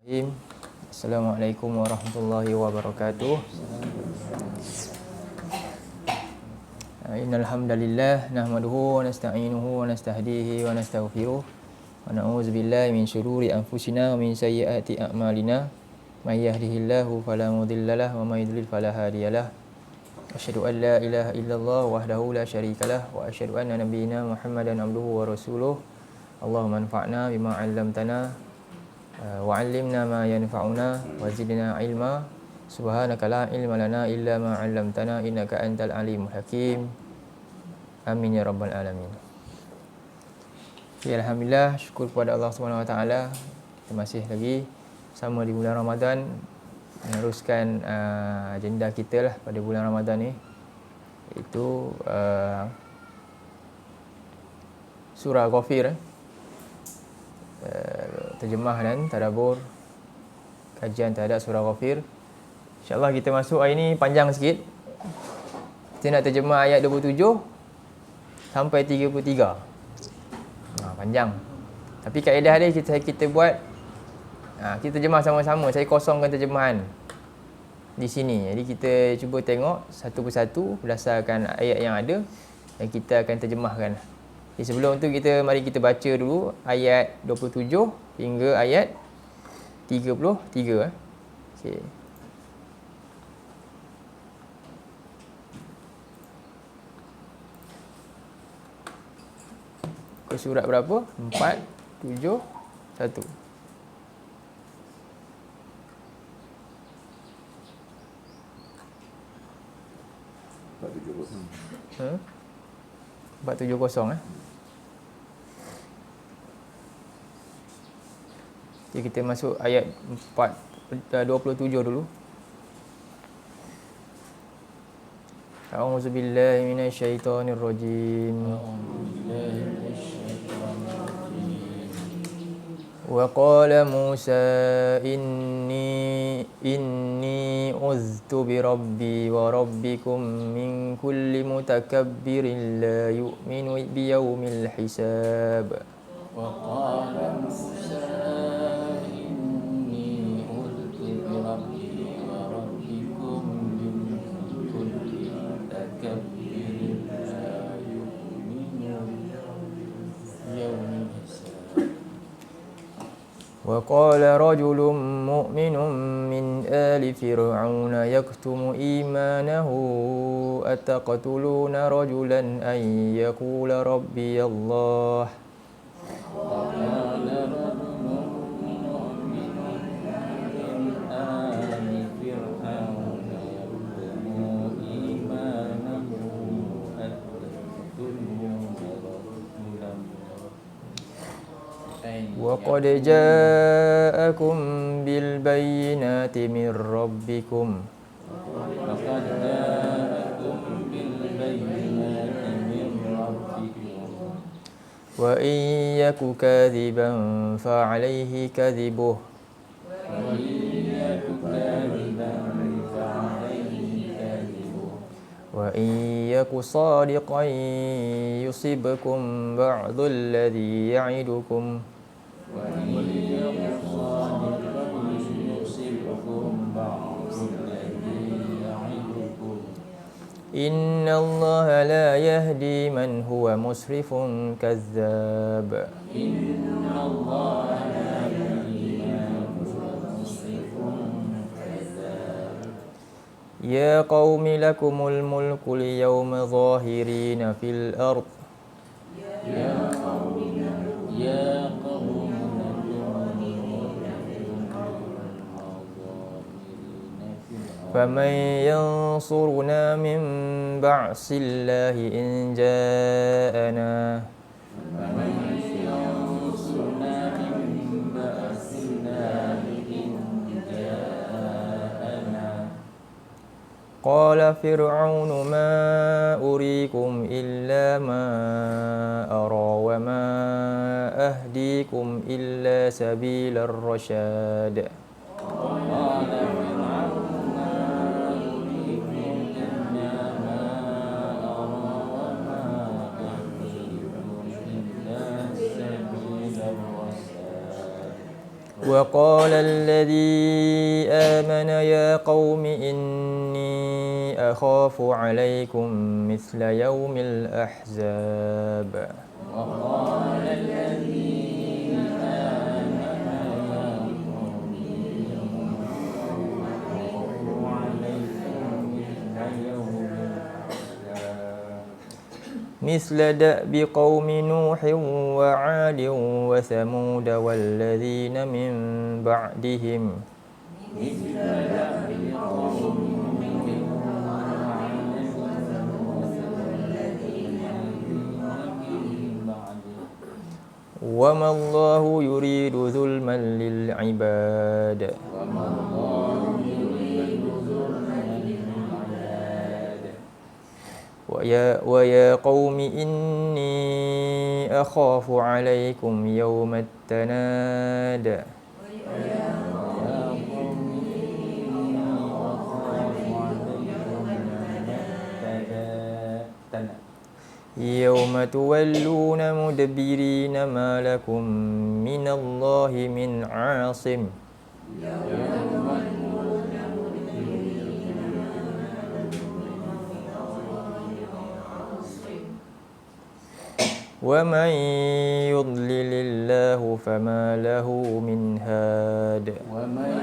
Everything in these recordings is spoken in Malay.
Assalamualaikum warahmatullahi wabarakatuh. Innal hamdalillah nahmaduhu wa nasta'inuhu wa nastahdihi wa nastaghfiruh wa na'udzu billahi min shururi anfusina wa min sayyiati a'malina. May yahdihillahu fala mudhillalah wa may yudlil fala hadiyalah. Asyhadu an la ilaha illallah wahdahu la syarikalah wa asyhadu anna nabiyyana Muhammadan abduhu wa rasuluh. Allahumma anfa'na bima 'allamtana wa'allimna ma yanfa'una wa zidna ilma. Subhanaka la ilma lana illa ma 'allamtana innaka antal alimul hakim. Amin ya rabbal alamin. Okay, alhamdulillah, syukur kepada Allah Subhanahu wa taala. Kita masih lagi sama di bulan Ramadan, meneruskan agenda kita lah pada bulan Ramadan ni, iaitu surah Ghafir, terjemah dan tadabbur kajian terhadap surah Ghafir. InsyaAllah kita masuk hari ni panjang sikit. Kita nak terjemah ayat 27 sampai 33. Panjang. Tapi kaedah dia kita buat, kita terjemah sama-sama. Saya kosongkan terjemahan di sini. Jadi kita cuba tengok satu persatu berdasarkan ayat yang ada dan kita akan terjemahkan. Jadi sebelum tu mari kita baca dulu ayat 27 hingga ayat 33. Okey. Ke surat berapa? 4, 7, 1. Hmm? 470 Jadi kita masuk ayat 27 dulu. A'udzu billahi minasyaitonir rajim. Wa qala Musa inni uztu bi rabbi wa rabbikum min kulli mutakabbirin la yu'minu bi yaumil hisab. Wa qala Musa inni uztu bi rabbi wa rabbikum min kulli mutakabbirin la yu'minu bi yaumil hisab. وقال رجل مؤمن من آل فرعون يكتم إيمانه أتقتلون رجلا أن يقول ربي الله وقد جاءكم بالبينات من ربكم وإن يك كاذبا فعليه كذبه وإن يك صادقا يصبكم بعض الذي يعدكم إن الله لا يهدي من هو مسرف كذاب. يا قوم لكم الملك اليوم ظاهرين في الأرض فمن ينصرنا من بعث الله إن جاءنا قال فرعون ما أريكم إلا ما أرى وما أهديكم إلا سبيل الرشاد. وقال الذي آمن يا قوم إني أخاف عليكم مثل يوم الأحزاب وقال الذي آمن يا قوم أخاف عليكم مثل يوم الأحزاب مثل دأب قوم نوح وعاد وثمود والذين من بعدهم مثل دأب قوم وما الله يريد ظلما للعباد وما الله يريد ظلما للعباد ويا قوم إني أخاف عليكم يوم التناد يا قوم إني أخاف عليكم يوم التناد يوم تولون مدبرين ما لكم من الله من عاصم ومن يضلل الله فما له من هاد ومن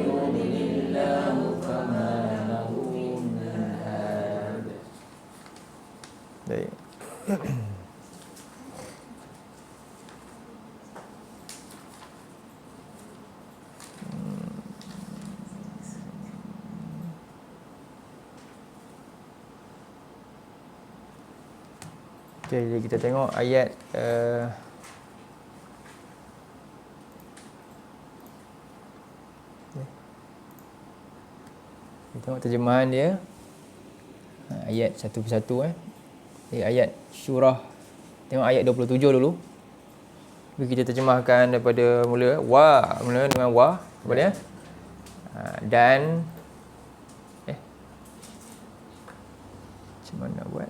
يضلل الله فما له من هاد. Baik. Okay, jadi kita tengok ayat kita tengok terjemahan dia. Ayat satu persatu ayat surah. Tengok ayat 27 dulu. Jadi kita terjemahkan daripada mula dengan wa apa dia? Dan macam mana nak buat?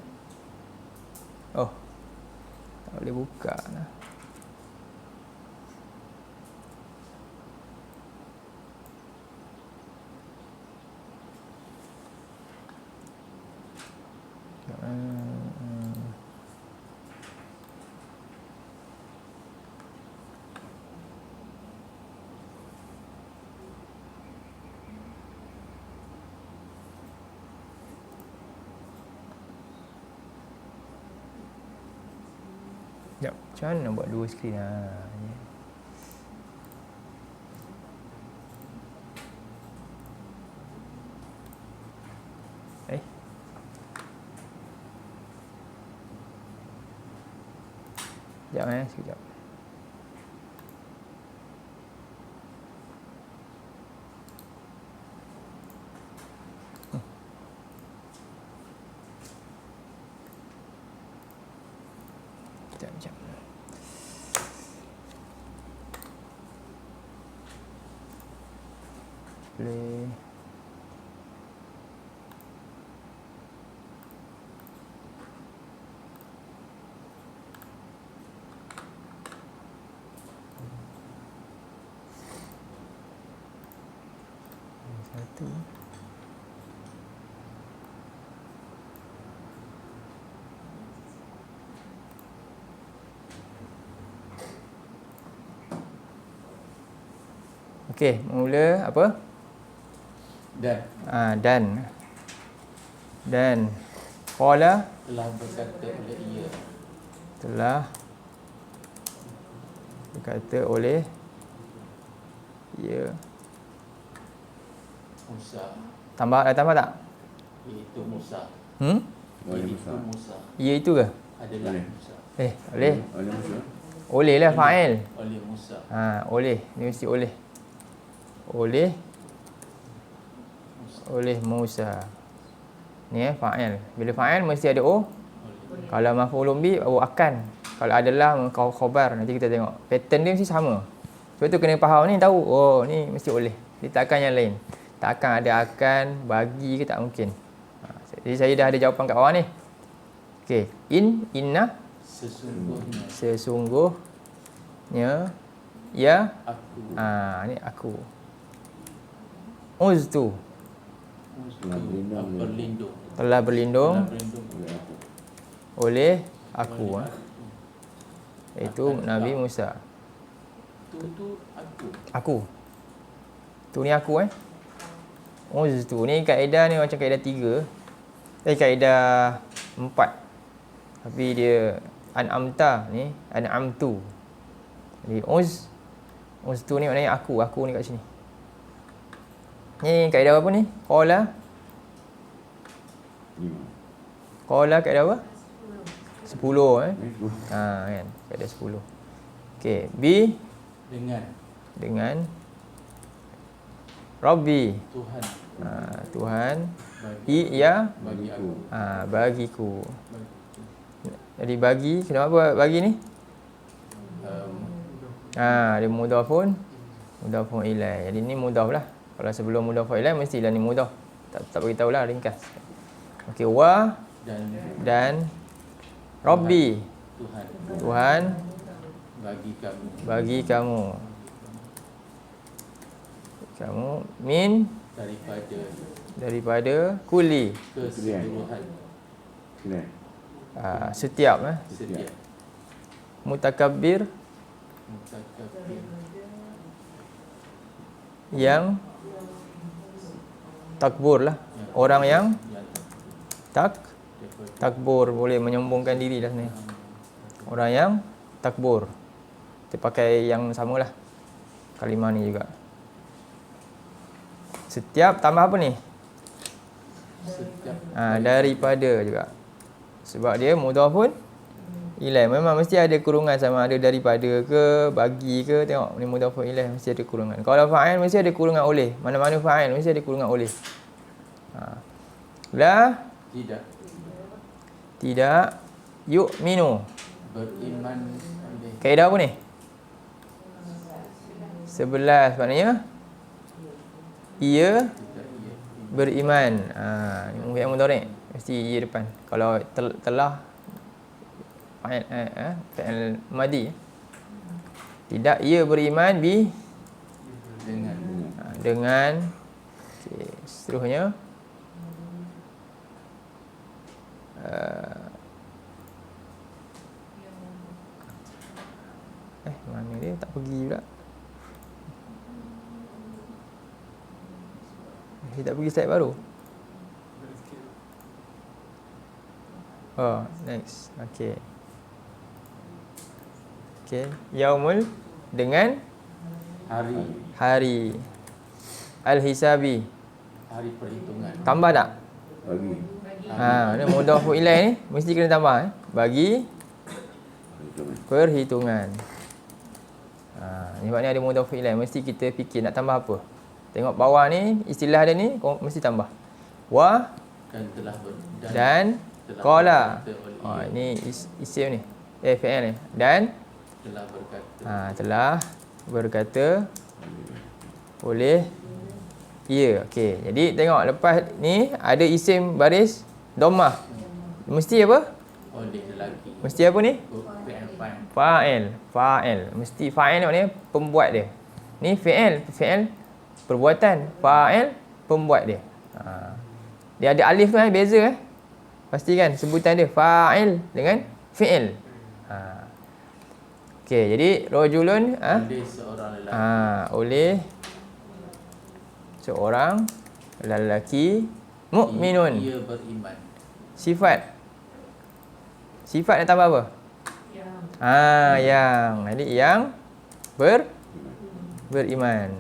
Oh, tak boleh buka lah. Sekejap, macam mana nak buat dua skrin? Sekejap sekejap. Sekejap. Play. Satu. Okey, mula apa? Dan qala telah berkata oleh ia. Telah berkata oleh ia. Musa. Tambah tak? Iaitu Musa. Iaitu Musa. Ia itu ke? Adalah Musa. Oleh. Oleh lah fa'il. Oleh Musa. Oleh. Ni mesti oleh. Oleh Musa. Ni fa'il. Bila fa'il mesti ada o. Kalau maf'ulun bi baru akan. Kalau adalah khabar. Nanti kita tengok. Pattern dia mesti sama. Sebab tu kena faham ni, tahu. Oh, ni mesti oleh. Dia takkan yang lain. Takkan ada akan, bagi ke, tak mungkin. Jadi saya dah ada jawapan kat bawah ni. Okey. Inna. Sesungguhnya. Sesungguhnya. ya. Aku. Ni aku. Uztu. Berlindung. Telah berlindung Berlindung. oleh aku. Iaitu Nabi Musa. Tu aku. Aku. Tu ni aku Uztu ni kaedah ni macam kaedah 3. Kaedah 4. Tapi dia an'amta ni an'amtu. Jadi uztu ni maknanya aku ni kat sini. Ni kaedah apa ni? Qala kaedah apa? 10 kan. Kaedah 10. Okey, B dengan Rabbi. Tuhan. Tuhan. Ya Bagi aku. bagiku. Jadi bagi, kenapa bagi ni? Dia mudhafun ilaih. Jadi ni mudhaf lah. Kalau sebelum mudhaf ilaih mestilah ni mudhaf. Tak beritahu lah, ringkas. Okey, wa dan Rabbi. Tuhan bagi kamu. Min daripada kuli. Keseluruhan. Setiap Setiap. Mutakabbir yang takbur lah. Orang yang takbur, boleh menyombongkan diri dah sebenarnya. Orang yang takbur. Kita pakai yang samalah kalimah ni juga. Setiap tambah apa ni? Daripada juga. Sebab dia mudhafun ilaih. Memang mesti ada kurungan, sama ada daripada ke, bagi ke. Tengok ni mudhafun ilaih mesti ada kurungan. Kalau fa'il mesti ada kurungan oleh. Mana-mana fa'il mesti ada kurungan oleh. Tidak yu'minu. Beriman. Kaedah apa ni? 11 maknanya ia beriman. Ni yang mudhari' mesti ia depan. Kalau telah fi'il madi. Tidak ia beriman dengan okey, seterusnya mana dia tak pergi pula. Dia tak pergi slide baru. Next. Okey. Yaumul dengan hari. Al-hisabi. Hari perhitungan. Tambah tak? Bagi. Ni mudhaf ilaih ni mesti kena tambah bagi perhitungan. Ni maknanya ada mudhaf ilaih, mesti kita fikir nak tambah apa. Tengok bawah ni istilah dia ni mesti tambah. Wa dan qala. Ini isim ni. Fi'il ni. Dan telah berkata oleh ia. Okey. Jadi tengok lepas ni ada isim baris dhammah. Mesti apa? Oleh lelaki. Mesti apa ni? Fa'il. Mesti fa'il maknanya pembuat dia. Ni fi'il perbuatan. Fa'il pembuat dia. Dia ada alif tu beza pastikan sebutan dia fa'il dengan fi'il. Okey, jadi rajulun Oleh seorang lelaki. Oleh seorang lelaki mukminun. Ia beriman. Sifat nak tambah apa? Yang. Jadi yang beriman.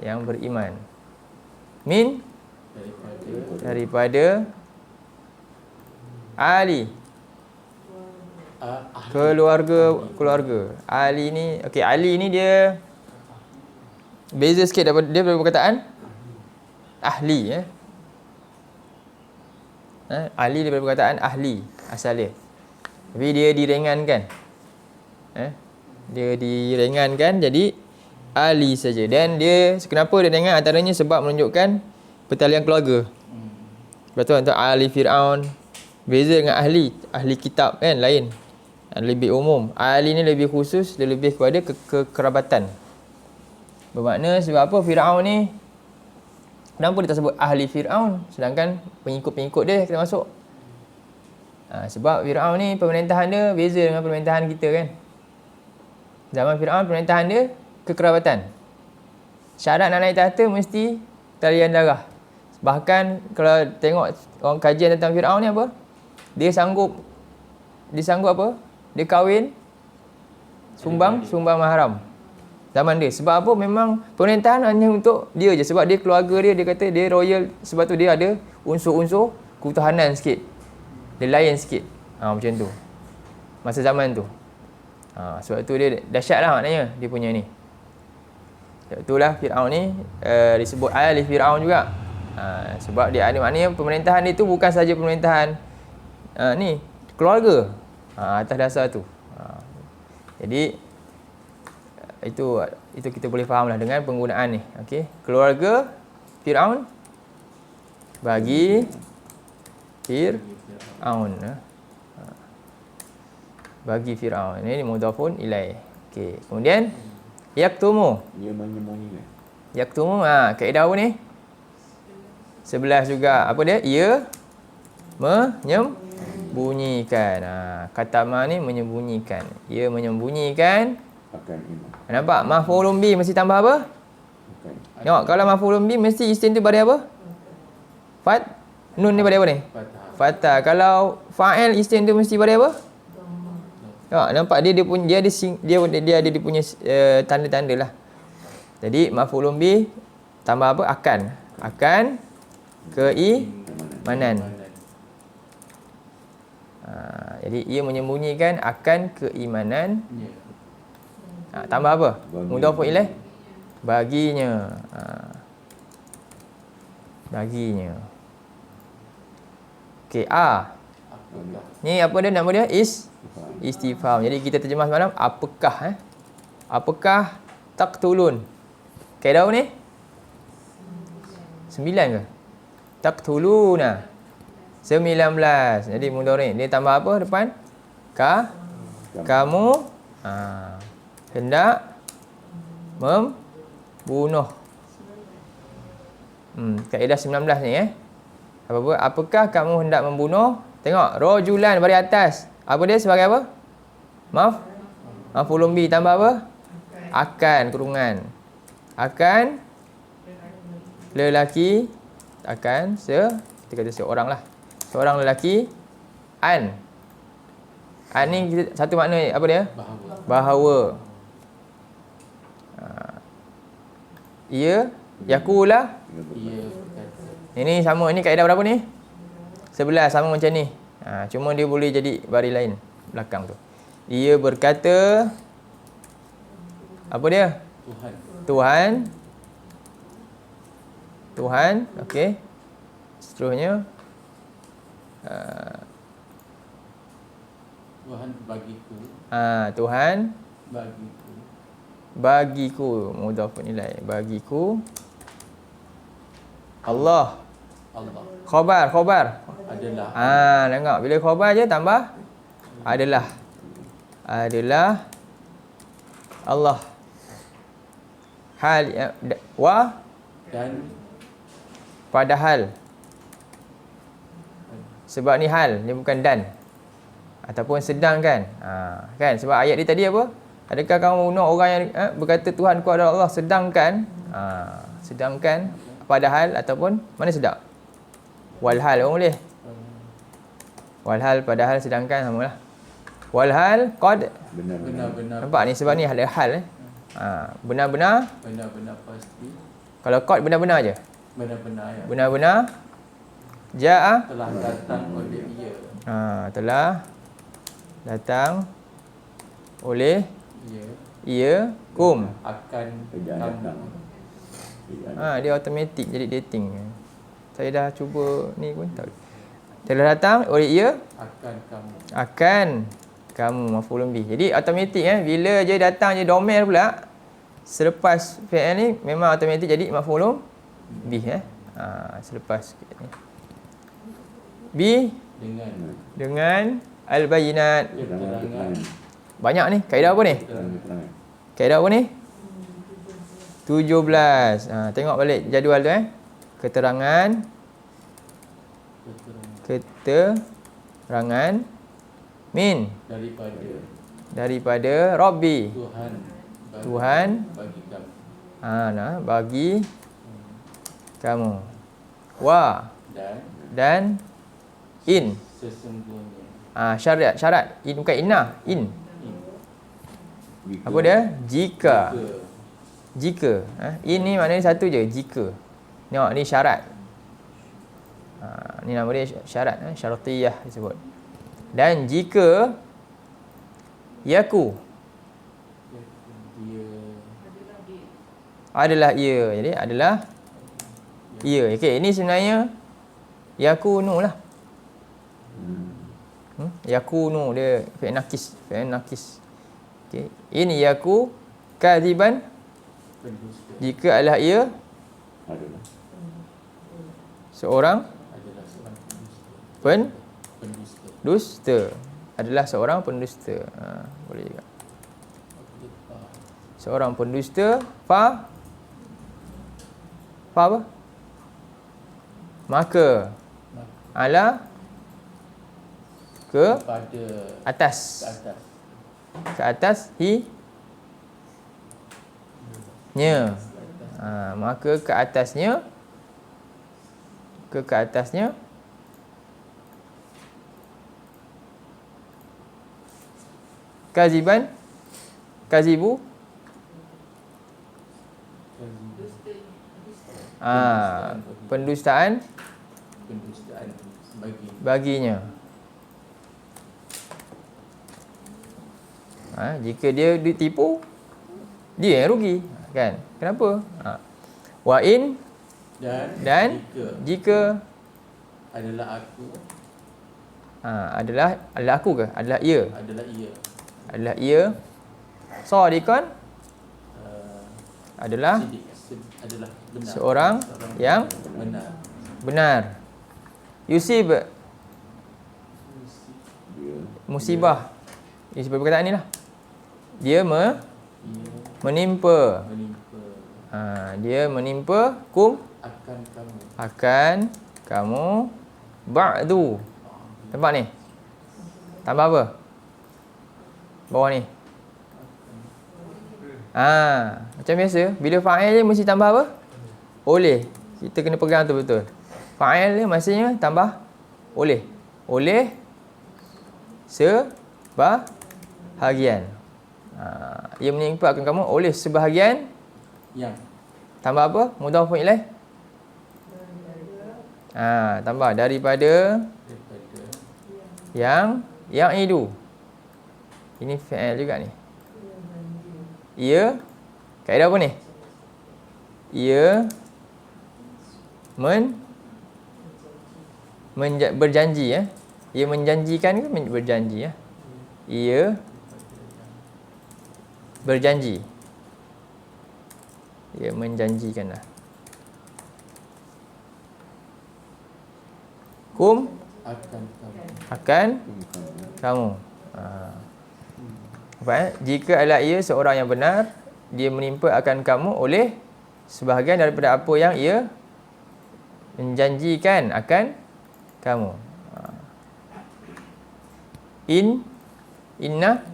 Yang beriman. Min daripada Ali. Keluarga. Ali ni, okey, Ali ni dia beza sikit daripada perkataan ahli Ali daripada perkataan ahli asal dia. Tapi dia diringankan. Dia diringankan jadi Ali saja. Dan dia kenapa dia ringan? Antaranya sebab menunjukkan pertalian keluarga. Betul untuk Ali Fir'aun beza dengan ahli kitab kan lain. lebih umum. Ahli ni lebih khusus, dia lebih kepada kekerabatan. Bermakna sebab apa Firaun ni, kenapa dia tak sebut ahli Firaun sedangkan pengikut-pengikut dia kita masuk? Sebab Firaun ni pemerintahan dia beza dengan pemerintahan kita kan. Zaman Firaun pemerintahan dia kekerabatan. Syarat nak naik tahta mesti talian darah. Bahkan kalau tengok orang kajian tentang Firaun ni apa? Dia sanggup apa? Dia kahwin sumbang mahram zaman dia. Sebab apa? Memang pemerintahan hanya untuk dia je. Sebab dia keluarga dia kata dia royal. Sebab tu dia ada unsur-unsur ketuhanan sikit. Dia lain sikit. Macam tu. Masa zaman tu. Sebab tu dia dahsyat lah maknanya dia punya ni. Sebab itulah Firaun ni disebut ahli Firaun juga. Sebab dia ada maknanya pemerintahan dia tu bukan saja pemerintahan ni keluarga. Atas dasar tu. Jadi itu kita boleh fahamlah dengan penggunaan ni. Okey, keluarga Firaun bagi Firaun. Bagi Firaun. Ini mudhafun ilaih. Okey, kemudian yaktumu. Dia menyembunyikan. Yaktumu kaedah apa ni? 11 juga. Apa dia? Ia menyembunyikan. Katama ni menyembunyikan. Ia menyembunyikan. Akan iman. Nampak? Maf'ulun bi mesti tambah apa? Akan. Tengok, kalau maf'ulun bi mesti isim tu pada apa? Nun ni pada apa ni? Fathah. Kalau fa'il isim tu mesti pada apa? Tengok, nampak dia ada dia punya tanda-tanda lah. Jadi maf'ulun bi tambah apa? Akan keimanan. Jadi ia menyembunyikan akan keimanan. Tambah apa? Mudhafun ilaih. Baginya. Baginya. Okey, ni apa dia nama dia? Istifham. Jadi kita terjemah semalam apakah apakah taqtulun? Kaedah apa ni? 9 ke? Taqtuluna. 19. Jadi mudhari. Dia tambah apa depan? Kamu hendak membunuh. Kaedah 19 ni apakah kamu hendak membunuh? Tengok, rajulan baris atas. Apa dia sebagai apa? Maf'ulun bi tambah apa? Akan kurungan. Akan lelaki, akan kita kata seorang lah. Seorang lelaki an ni kita, satu makna apa dia? Bahawa. Ia yakulah. Ini sama, ini kaedah berapa ni? 11 sama macam ni. Cuma dia boleh jadi baris lain belakang tu. Ia berkata apa dia? Tuhan. Okey. Seterusnya Tuhan bagiku. Tuhan bagiku mudhafun ilaih. Bagiku Allah. Khabar. Adalah. Tengok bila khabar je tambah adalah Allah. Hal Dan padahal. Sebab ni hal, ni bukan dan. Ataupun sedangkan. Kan? Sebab ayat dia tadi apa? Adakah kamu bunuh orang yang berkata Tuhanku adalah Allah sedangkan sedangkan padahal ataupun mana sedap? Walhal orang boleh. Walhal padahal sedangkan samalah. Walhal qad benar-benar. Nampak ni sebab ni ada hal benar-benar pasti. Kalau qad benar-benar je. Benar-benar ya. Benar-benar jaa Telah datang oleh ia. Telah datang oleh ia kum. Akan datang. Dia automatik jadi dating. Saya dah cuba ni pun tak. Telah datang oleh ia akan kamu maf'ulun bih. Jadi automatik bila je datang je domir pula selepas fi'il ni memang automatik jadi maf'ulun bih selepas ni. Bi dengan Al-bayinat. Keterangan. Banyak ni. Kaedah apa ni? Keterangan. Kaedah apa ni? 17. Tengok balik jadual tu Keterangan. Keterangan. Min. Daripada Rabbi. Tuhan. bagi kamu. Bagi kamu. Wa. Dan. In. Sesungguhnya. Syarat. In bukan inna. In. Apa dia? Jika. In ni maknanya satu je. Jika. Tengok ni syarat. Ni nama dia syarat. Syaratiyah disebut. Dan jika yaku Dia adalah ia. Jadi adalah ia. Okey, ini sebenarnya yakunu lah. Yakunu dia fi'il nakis. Okey, ini yaku kadziban pendusta. jika adalah ia Adalah. seorang Adalah seorang pendusta. Pendusta. pendusta. Adalah seorang pendusta. Boleh juga. Seorang pendusta. Fa apa? Maka ala ke Pada atas. atas. Ke atas nya. Maka ke atasnya kazibu pendustaan baginya. Jika dia ditipu, dia yang rugi, kan? Kenapa? Wa in dan jika adalah aku, adalah aku ke? Adalah ia. adalah ia, Shadiqan adalah adalah benar, seorang yang benar. Yusib Dia musibah. Ini seperti perkataan ni lah. Dia menimpa. Dia menimpa akan kamu ba'du. Nampak ni? Tambah apa? Bawah ni. Macam biasa, bila fa'il je mesti tambah apa? Oleh. Kita kena pegang tu betul. Fa'il dia maksudnya tambah oleh. Oleh sebahagian. Ia menimpa akan kamu oleh sebahagian yang tambah apa? Mudhaf ilaih. Tambah daripada yang itu. Ini fi'il juga ni. Ia kaedah apa ni? Ia berjanji ya. Ia menjanjikan ke berjanji ya? Ia berjanji. Ia menjanjikanlah. Akan kamu. Jika adalah ia seorang yang benar, dia menimpa akan kamu oleh sebahagian daripada apa yang ia menjanjikan akan kamu. Inna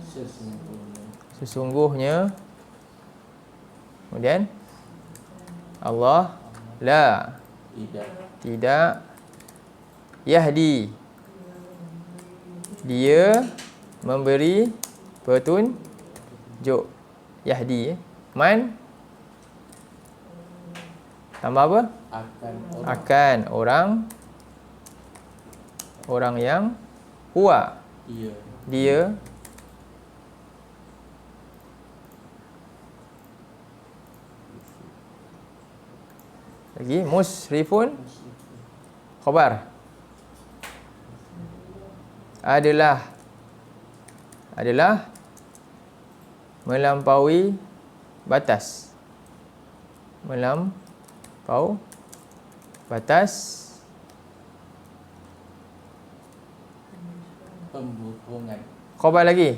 sesungguhnya. Kemudian Allah tidak yahdi, dia memberi petunjuk. Yahdi man tambah apa? Akan orang yang huwa dia lagi musrifun khabar adalah melampaui batas. Melampau batas Hubungan Khabar lagi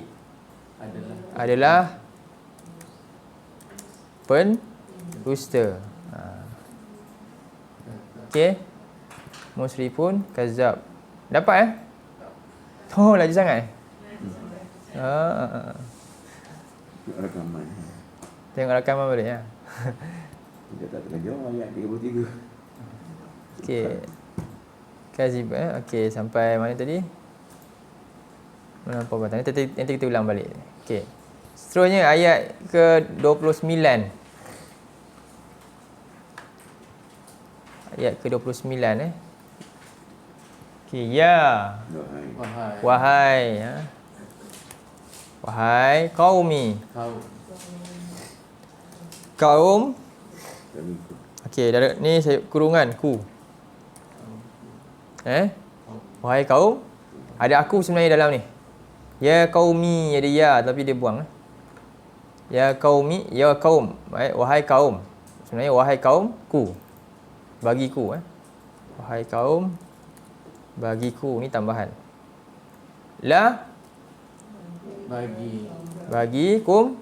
adalah pendusta. Okey. Musrifun kazzab. Dapat Oh, laju sangat. Rekaman. Tengok rakaman balik ya. Dia tak kena jawab ayat 33. Okey. Kazib okey, sampai mana tadi? Melampau batas. Nanti kita ulang balik. Okey. Seterusnya ayat ke-29. Ayat ke-29 Okey, ya. Wahai Wahai qaumi. Kaum. Okey, ni saya kurungan ku. Wahai kaum. Ada aku sebenarnya dalam ni. Ya qaumi, ada ya tapi dia buang. Ya qaumi, ya kaum. Wahai kaum. Sebenarnya wahai kaum ku. Bagiku Wahai kaum bagiku, ni tambahan. La bagikum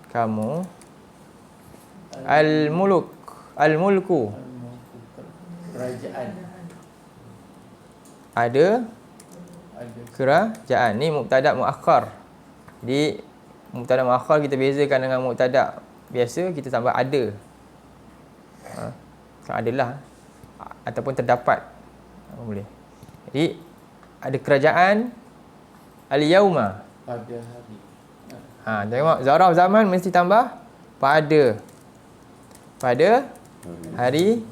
kamu al-mulku kerajaan. ada kerajaan. Ni mubtada muakhar. Jadi mubtada muakhar kita bezakan dengan mubtada biasa, kita tambah ada. Adalah ataupun terdapat boleh. Jadi ada kerajaan al-yauma Pada hari. Tengok zaraf zaman mesti tambah pada hari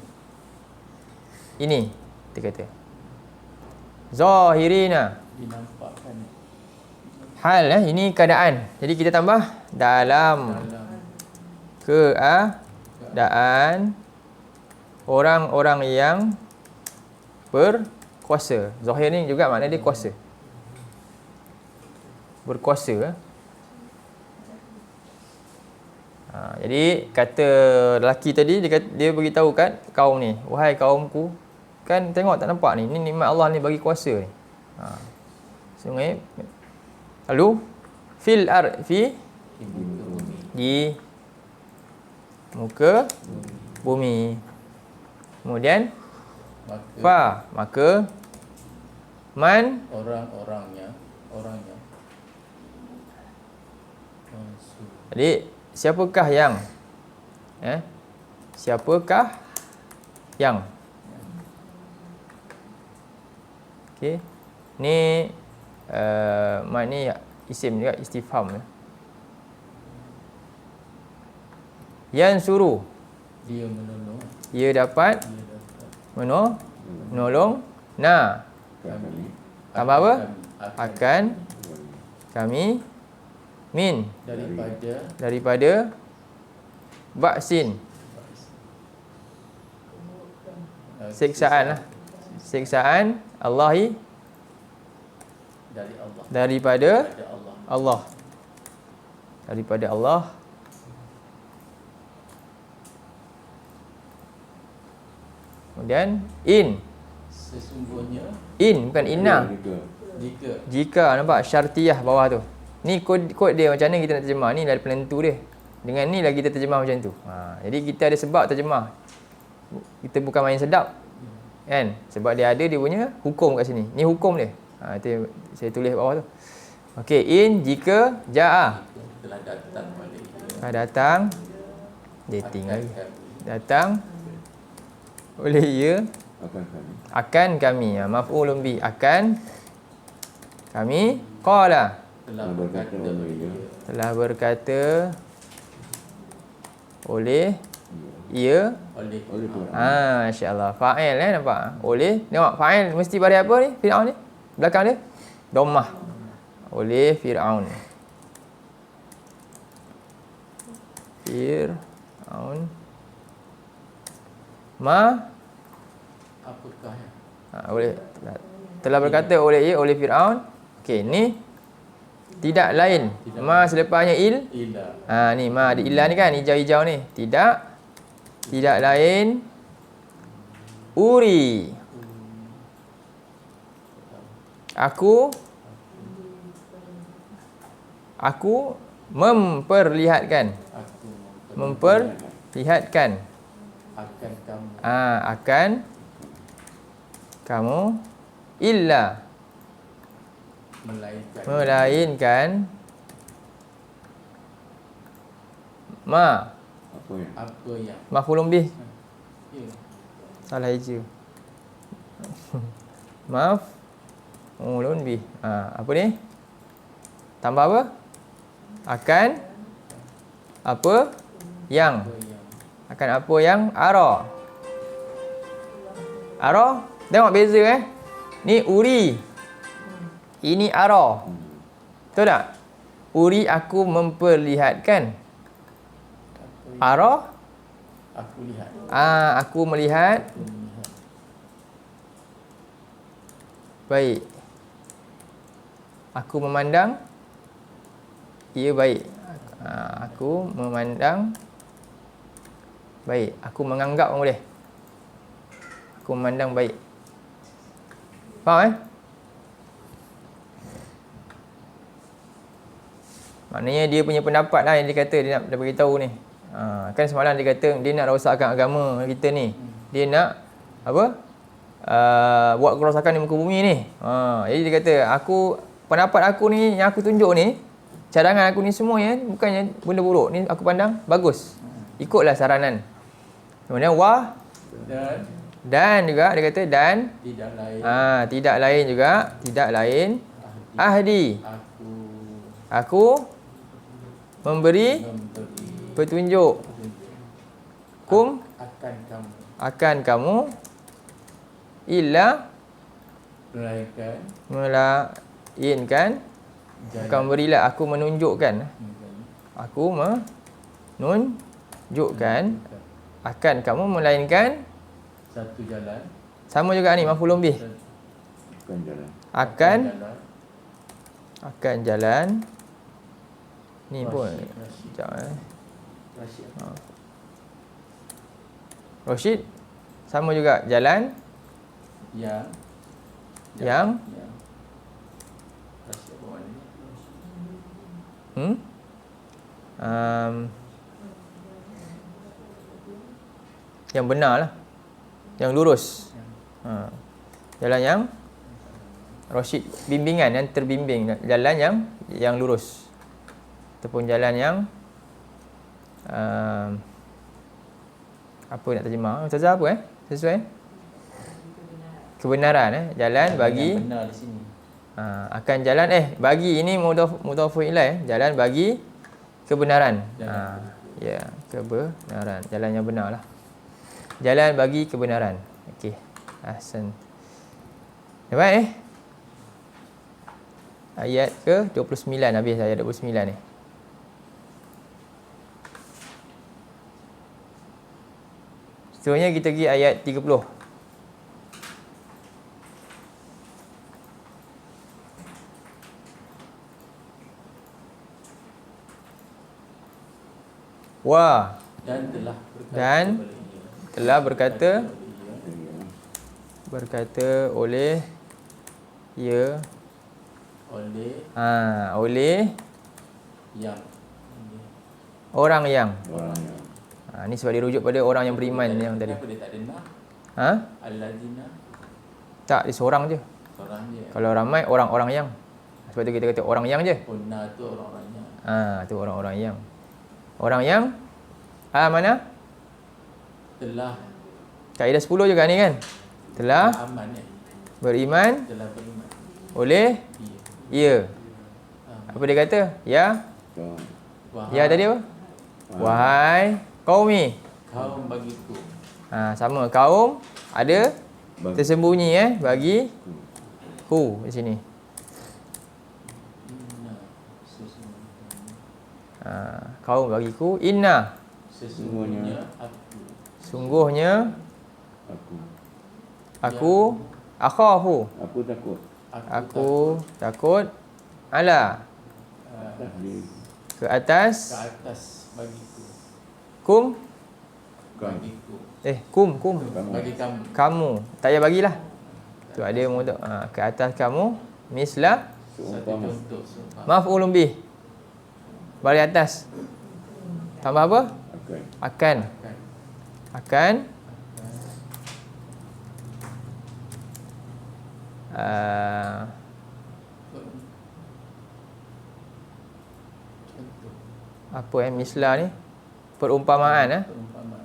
ini, kita kata zahirina, Dinampakkan. hal ini keadaan. Jadi kita tambah dalam keadaan orang-orang yang berkuasa. Zahir ni juga makna dia kuasa. Berkuasa. Jadi kata lelaki tadi dia beritahu kat kaum ni, wahai kaumku, kan tengok tak nampak ni nikmat Allah ni bagi kuasa ni. Sungai. Lalu fil fi di muka bumi. Kemudian maka man orangnya jadi siapakah yang okey, ni man ni isim juga, istifham ya. Yang suruh dia dapat menolong tambah apa? Akan kami min daripada baksin siksaan Allahi daripada Allah. Kemudian sesungguhnya bukan inna. Jika nampak syartiyah bawah tu. Ni kod dia macam mana kita nak terjemah. Ni dah penentu dia. Dengan ni lagi kita terjemah macam tu. Jadi kita ada sebab terjemah. Kita bukan main sedap. Kan? Sebab dia ada dia punya hukum kat sini. Ni hukum dia. Itu saya tulis bawah tu. Okey, jika jaa. Datang. Dating lagi. Datang oleh ia akan kami. Maf'ulun bi, akan kami. Qala, telah berkata oleh ia. Masya-Allah. Fa'il nampak? Oleh. Tengok fa'il mesti pada apa ni? Fir'aun ni. Belakang dia dhammah. Oleh Fir'aun. apakah oleh telah berkata oleh ia, oleh Fir'aun. Okey, ni tidak lain. Ma selepasnya ni ma ada illa ni kan, hijau-hijau ni. Tidak lain aku Aku memperlihatkan. Aku Memperlihatkan. akan kamu. Akan kamu illa melainkan ma Apa yang maf'ulun bih. ya, Salah eja. Maf'ulun bih. Apa ni? Tambah apa? Akan apa yang. apa yang Akan apa yang ara. Ara, tengok beza Ni uri. Ini ara. Betul tak? Uri aku memperlihatkan. apa yang Ara, aku lihat. aku melihat. Aku melihat. Baik. Aku memandang. Ia baik. Aku memandang. Baik. Aku menganggap pun boleh. Aku memandang baik. Faham Maknanya dia punya pendapat lah yang dia kata dia nak beritahu ni. Kan semalam dia kata dia nak rosakkan agama kita ni. Dia nak apa? Buat kerosakan di muka bumi ni. Jadi dia kata pendapat aku ni yang aku tunjuk ni, cadangan aku ni semuanya bukannya benda buruk. Ni aku pandang bagus. Ikutlah saranan. Kemudian dan juga dia kata dan Tidak lain tidak lain juga, tidak lain ahdi. Aku memberi petunjuk kum akan kamu illa melainkan bukan berilah, aku menunjukkan. Aku menunjukkan akan kamu melainkan satu jalan. sama juga ni maf'ulun bih. Akan jalan. Ni pun sekejap Rashid sama juga jalan yang yang benar lah, yang lurus. Jalan yang Rashid bimbingan, yang terbimbing, jalan yang lurus ataupun jalan yang apa nak terjemah Ustazah apa sesuai kebenaran jalan bagi yang benar di sini. Akan jalan bagi ini mudhaf ilaih, jalan bagi kebenaran. Ya, kebenaran, jalan yang benar lah, jalan bagi kebenaran. Okey, ahsan. Baik ayat ke 29, habis ayat 29 ni. Seterusnya kita pergi ayat 30. Dan telah berkata oleh ia oleh yang orang yang ni sebab dia rujuk pada orang yang beriman yang tadi. Kenapa dia tak ada nah? Alladzina. Tak, dia seorang je. Seorang je. Kalau ramai orang-orang yang. Sebab tu kita kata orang yang je. Nah tu orang-orangnya. Tu orang-orang yang. Orang yang mana? Telah Kaedah 10 juga ni kan. Telah aman beriman telah beriman oleh ia. Apa dia kata? Ya tadi apa? Wahai qaumi. Kaum bagiku. Sama, kaum ada tersembunyi bagi ku di sini. Kaum bagiku inna sesungguhnya aku akhafu aku takut ala ke atas bagiku. Bagiku. Kum Bagi kamu. Tak payah bagilah. Tu ada mudah ke atas kamu misla satu contoh maf'ulun bih. Baris atas. Tambah apa? Akan. Akan. Akan. Akan. Contoh. Apa mislah ni? Perumpamaan Perumpamaan.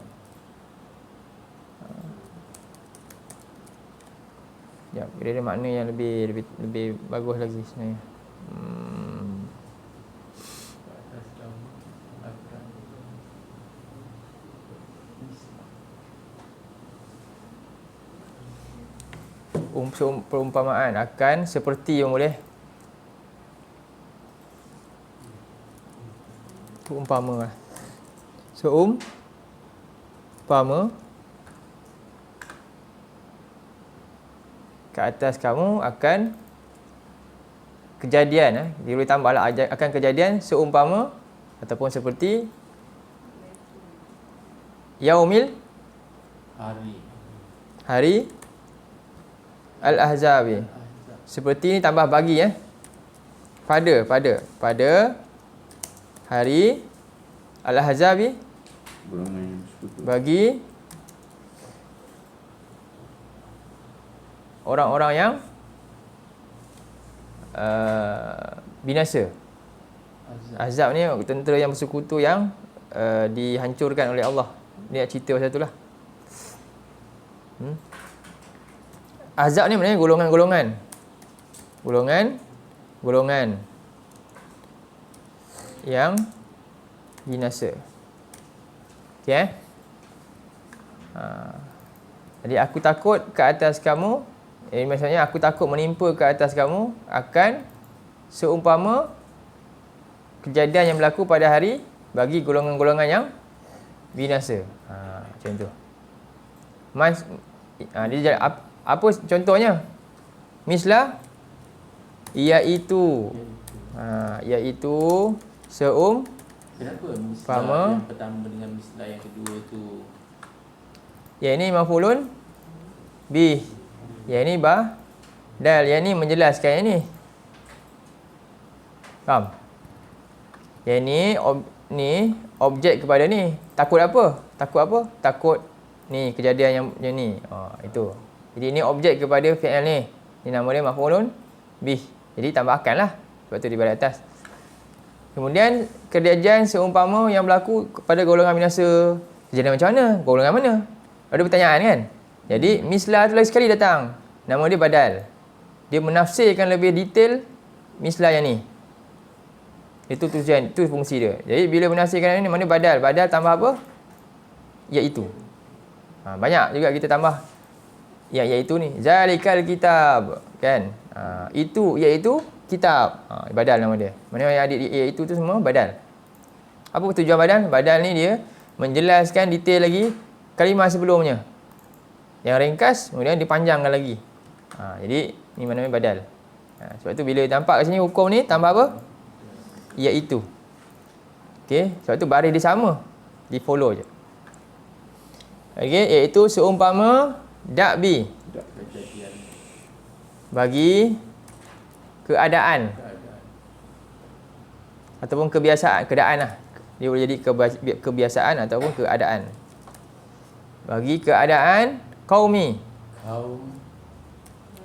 Ya, dia ada makna yang lebih bagus lagi sebenarnya. Ke atas kamu akan Perumpamaan akan seperti yang boleh. Umpama lah. Umpama ke atas kamu akan kejadian. Dia boleh tambah lah, akan kejadian seumpama ataupun seperti yaumil hari al-ahzabi. Seperti ni tambah bagi pada hari al-ahzabi Golongan yang bersekutu. bagi orang-orang yang binasa. Azab ni tentera yang bersekutu yang dihancurkan oleh Allah. Ni cerita pasal itulah. Azab ni maknanya golongan-golongan yang binasa. Okey Jadi aku takut ke atas kamu, maksudnya aku takut menimpa ke atas kamu akan seumpama kejadian yang berlaku pada hari bagi golongan-golongan yang binasa. Macam tu. Dia apa contohnya? Mislah iaitu Kenapa mislah Faham? yang pertama dengan mislah yang kedua tu? yang ini maf'ulun bih. Yang ini badal. Yang ini menjelaskan yang ini. Faham? Yang ni objek kepada ni. Takut apa? Takut ni kejadian yang ni. Itu. Jadi ini objek kepada fi'il ni. Ni nama dia maf'ulun bih. Jadi tambahkan lah. Sebab tu di balik atas. Kemudian kejadian seumpama yang berlaku kepada golongan binasa. Kejadian macam mana? Golongan mana? Ada pertanyaan kan? Jadi mislah tu lagi sekali datang. Nama dia badal. Dia menafsirkan lebih detail mislah yang ni. Itu tujuan, itu fungsi dia. Jadi bila menafsirkan ini mana badal? Badal tambah apa? Iaitu. Banyak juga kita tambah iaitu ni. Zalikal kitab. Kan? Itu iaitu kitab. Badal nama dia. Mana yang ada iaitu tu semua badal. Apa tujuan badal? Badal ni dia menjelaskan detail lagi kalimah sebelumnya. Yang ringkas, kemudian dipanjangkan lagi. Jadi, ni namanya badal. Sebab tu bila nampak kat sini hukum ni, tambah apa? Iaitu. Okey, sebab tu baris dia sama. Di follow je. Okey, iaitu seumpama dakbi. Kejadian Bagi keadaan. Ataupun kebiasaan. Keadaan lah. Dia boleh jadi kebiasaan ataupun keadaan. Bagi keadaan qaumi. kaum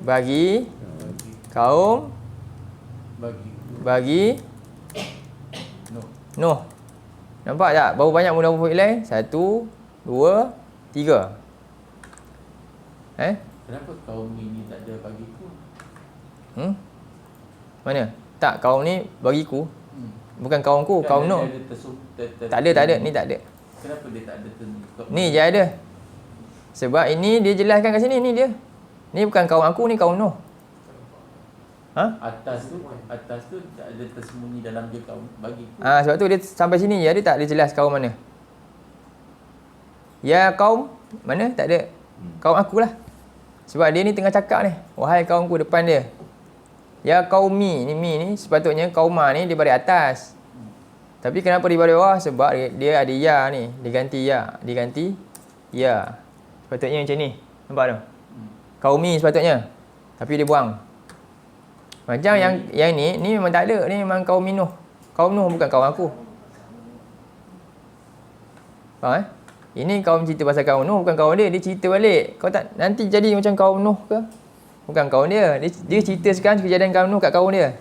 Bagi kaum. Bagi Nuh. Nampak tak? Berapa banyak mudahaf ilaih? 1, 2, 3. Kenapa kaum ini tak ada bagiku? Mana? Tak, kaum ni bagiku. Bukan kaumku, Kan kaum dia Nuh. ada Tak ada. Ni tak ada. Kenapa dia tak ada Ni je ada. Sebab ini dia jelaskan kat sini. Ni dia. Ni bukan kaum aku, ni kaum Nuh. Atas tu tak ada tersembunyi dalam dia kaum bagiku. Sebab tu dia sampai sini je. Dia tak dia jelas kaum mana. Ya kaum mana? Tak ada. Kaum akulah. Sebab dia ni tengah cakap ni. Wahai kaumku depan dia. Ya qaumi, ni mi ni sepatutnya qauma ni di baris atas. Tapi kenapa di baris bawah? Sebab dia ada ya ni, diganti ya. Sepatutnya macam ni. Nampak tu? Qaumi sepatutnya. Tapi dia buang. Macam yang ni memang tak ada, ni memang qaumi Nuh. Kaum Nuh bukan kaum aku. Faham Ini kaum cerita pasal kaum Nuh, bukan kaum dia. Dia cerita balik. Kau tak nanti jadi macam kaum Nuh ke? Bukan kaum dia. Dia cerita sekarang kejadian kaum Nuh kat kaum dia.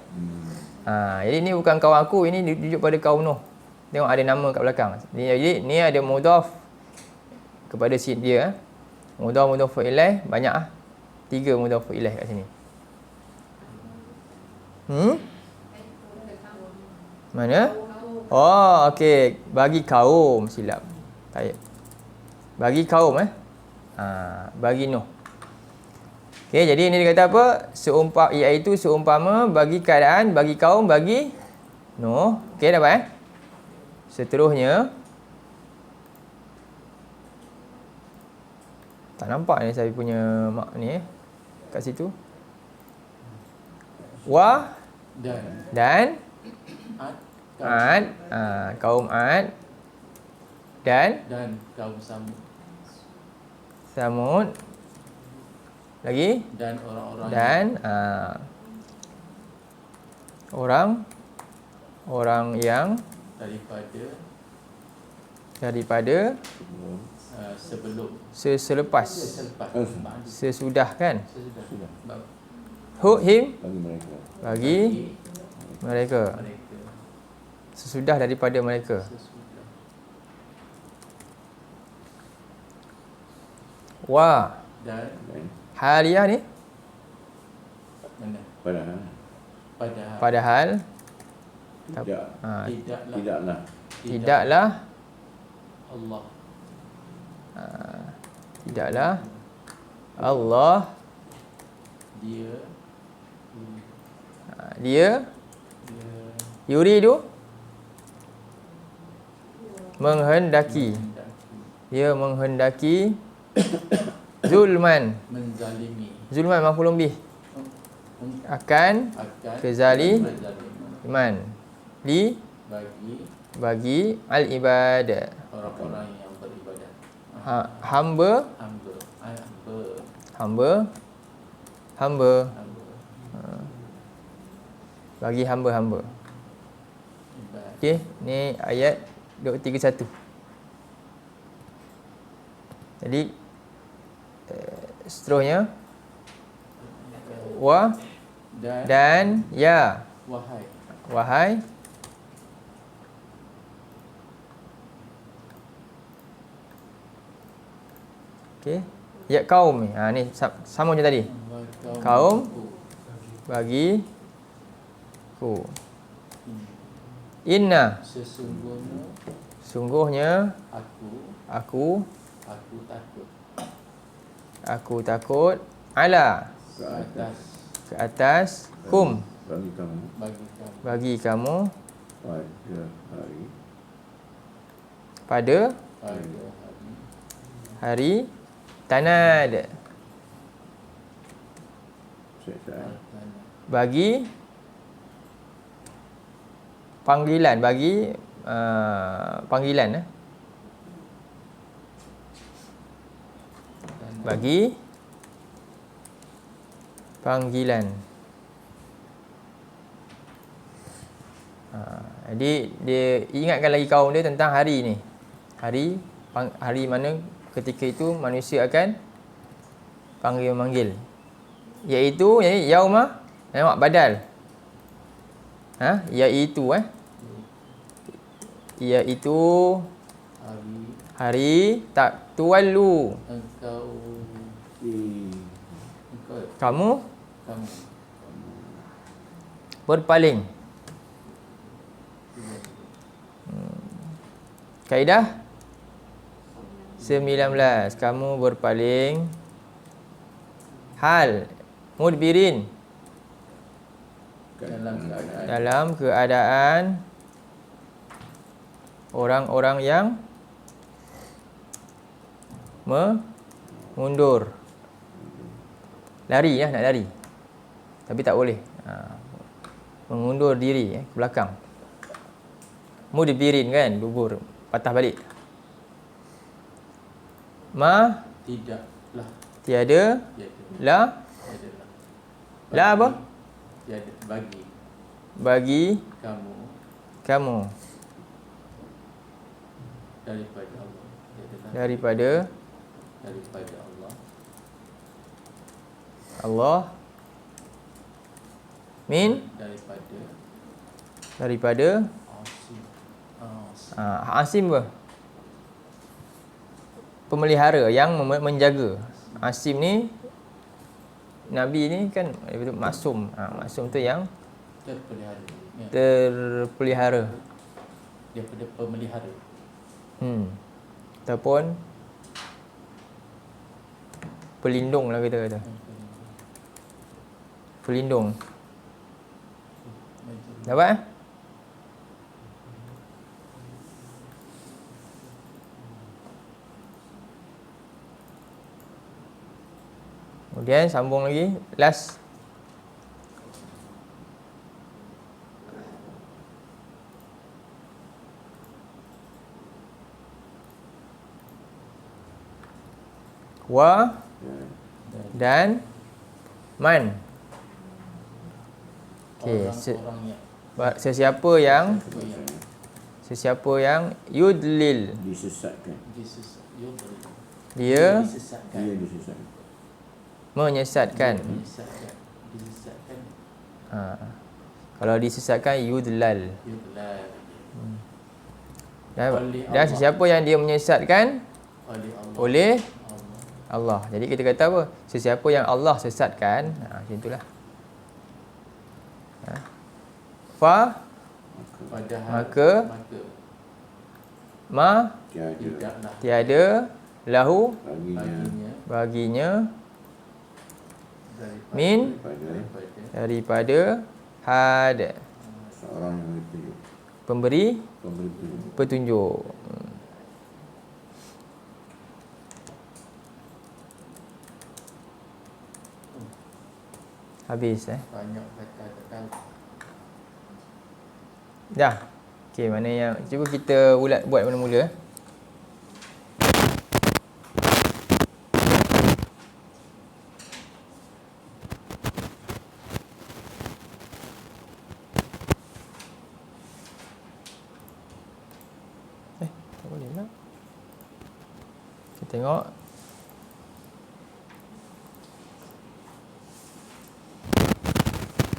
Jadi ni bukan kaum aku, ini ditunjuk pada kaum Nuh. Tengok ada nama kat belakang. Jadi ni ada mudhaf kepada si dia. Mudhaf ilaih banyak 3 mudhaf ilaih kat sini. Mana? Oh, okey. Bagi kaum, silap. Baik. Bagi kaum bagi Nuh. Okey, jadi ini dia kata apa? Iaitu seumpama bagi keadaan, bagi kaum, bagi Nuh. Okey, dapat Seterusnya tak nampak ni saya punya mak ni kat situ. Dan Ad, kaum Ad dan kaum Samud. Samud lagi Dan orang-orang dan orang yang daripada sebelum selepas sesudah kan sesudah him Bagi mereka. bagi mereka sesudah daripada mereka. Wah, dan haliyah ni mana? padahal Tidaklah tidaklah Allah dia yuridu menghendaki zulman maf'ulun bih akan kezaliman bagi al-ibad orang-orang yang beribadah. hamba bagi hamba-hamba. Okey, ni ayat 231. Jadi seterusnya dan ya wahai okey, ya kaum ni. Ni sama macam tadi. Kaum bagi ku. Inna sesungguhnya aku takut ala ke atas kum bagi kamu pada hari tanad bagi panggilan bagi panggilan. Jadi dia ingatkan lagi kaum dia tentang hari ni. Hari mana ketika itu manusia akan panggil-manggil. Iaitu yauma, nampak badal. Iaitu hari tak tuwallu kamu berpaling. Kaedah 19, kamu berpaling hal mudbirin dalam keadaan orang-orang yang mundur. Lari nak lari. Tapi tak boleh. Mengundur diri ke belakang. Mudbirin kan, dubur, patah balik. Tidaklah tiada la apa? Tiada bagi Bagi kamu daripada Allah. Dia adalah daripada daripada Allah. Allah min daripada Asim. Asim apa? Pemelihara yang menjaga. Asim ni Nabi ni kan maksum. Maksum tu yang Terpelihara. Ya. terpelihara. Daripada pemelihara. Ataupun pelindung lah kita kata. Pelindung. Dapat? Kemudian sambung lagi. Last. Wa dan man. Okey, sesiapa yang yudlil, Disesatkan. dia Disesatkan. Dia disesatkan. menyesatkan. Disesatkan. Kalau disesatkan yudlal. Yudlal. Dan sesiapa yang dia menyesatkan oleh Allah. Allah. Jadi kita kata apa? Sesiapa yang Allah sesatkan, macam itulah. Fa Padahal ma tidaklah tiada lahu Baginya baginya min daripada had seorang yang ditunjuk. pemberi Pemberi petunjuk. petunjuk. Habis banyak kata tak tahu. Dah. Okey, mana yang cuba kita buat mula-mula. Tak boleh lah. Kita tengok.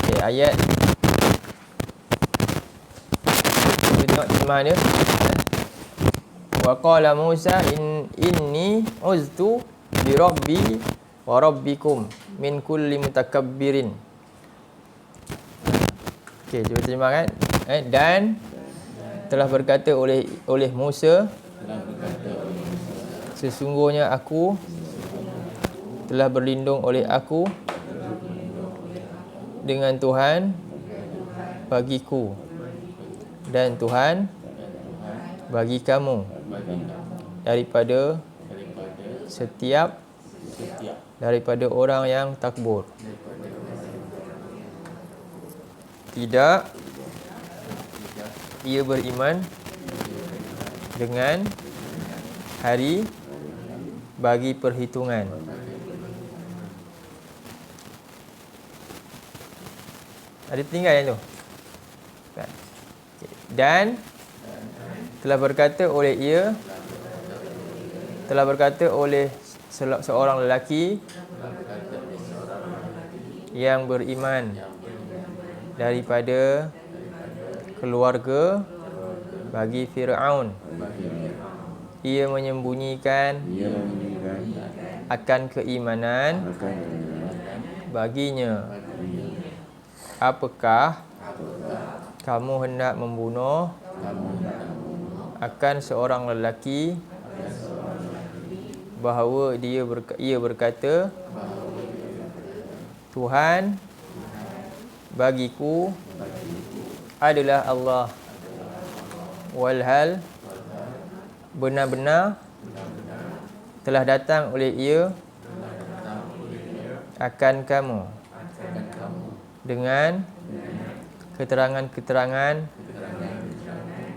Okey, ayat tengok terjemahan dia. Wa qala Musa inni uztu bi rabbi wa rabbikum min kulli mutakabbirin. Okey, cuba terjemahkan. Dan telah berkata oleh Musa, sesungguhnya aku telah berlindung oleh aku dengan Tuhan bagiku dan Tuhan bagi kamu daripada daripada orang yang takbur. Tidak ia beriman dengan hari bagi perhitungan. Ada tinggal yang tu. Dan telah berkata oleh seorang lelaki yang beriman daripada keluarga bagi Fir'aun. Ia menyembunyikan akan keimanan baginya. Apakah kamu hendak membunuh akan seorang lelaki bahawa ia berkata, Tuhan bagiku adalah Allah, walhal benar-benar telah datang oleh ia akan kamu dengan keterangan-keterangan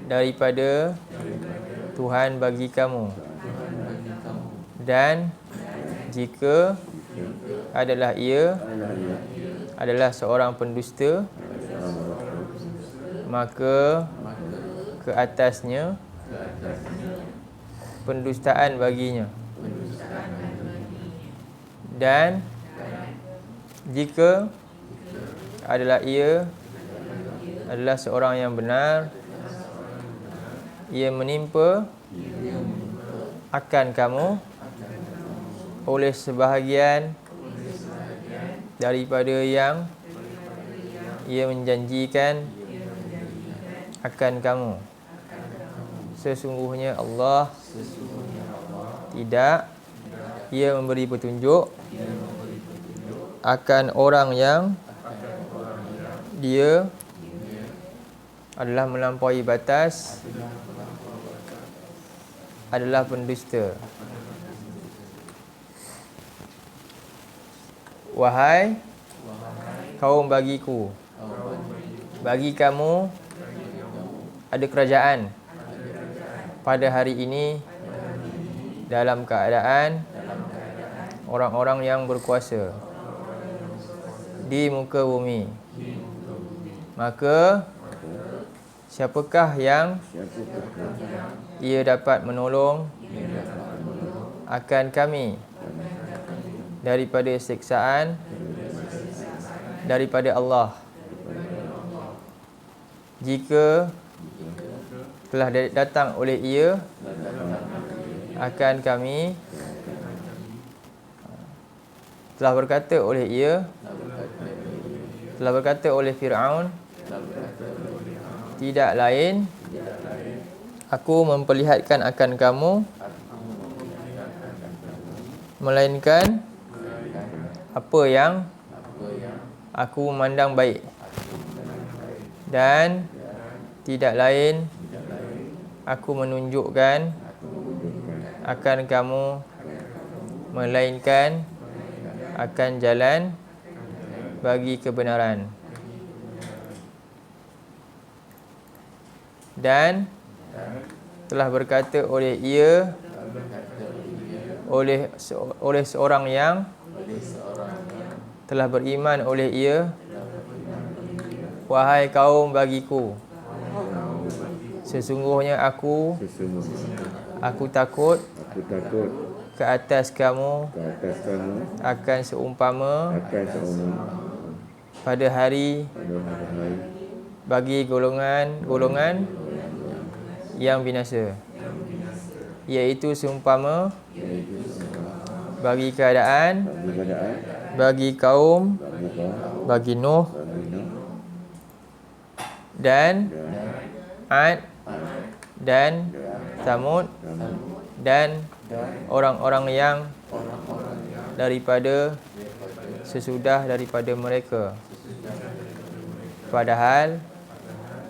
daripada Tuhan bagi kamu. Dan jika ia adalah seorang pendusta, maka ke atasnya pendustaan baginya. Dan jika ia adalah seorang yang benar, ia menimpa akan kamu oleh sebahagian daripada yang ia menjanjikan akan kamu. Sesungguhnya Allah tidak ia memberi petunjuk akan orang yang dia adalah melampaui batas, adalah pendusta. Wahai kaum bagiku, bagi kamu ada kerajaan pada hari ini dalam keadaan orang-orang yang berkuasa di muka bumi. Maka siapakah yang ia dapat menolong akan kami daripada siksaan daripada Allah, jika telah datang oleh ia akan kami, telah berkata oleh Fir'aun, tidak lain aku memperlihatkan akan kamu melainkan apa yang aku memandang baik, dan tidak lain aku menunjukkan akan kamu melainkan akan jalan bagi kebenaran. Dan telah berkata oleh ia oleh seorang yang telah beriman oleh ia, wahai kaum bagiku, sesungguhnya aku takut ke atas kamu akan seumpama pada hari bagi golongan yang binasa, iaitu seumpama bagi keadaan bagi kaum bagi Nuh dan Ad dan Samud dan orang-orang yang daripada sesudah daripada mereka. Padahal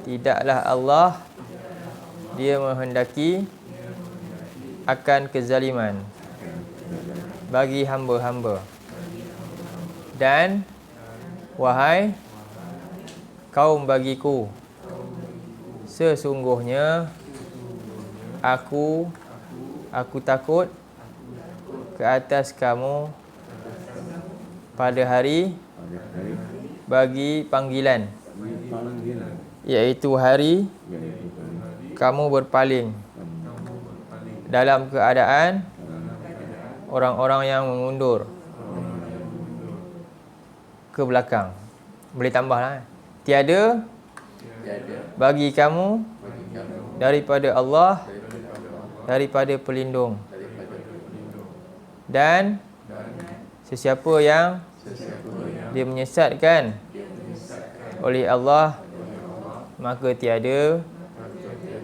tidaklah Allah dia menghendaki akan kezaliman bagi hamba-hamba. Dan wahai kaum bagiku, sesungguhnya aku takut ke atas kamu pada hari bagi panggilan, iaitu hari kamu berpaling dalam keadaan orang-orang yang mengundur ke belakang. Boleh tambahlah. Tiada bagi kamu daripada Allah daripada pelindung, dan sesiapa yang dia menyesatkan oleh Allah, maka tiada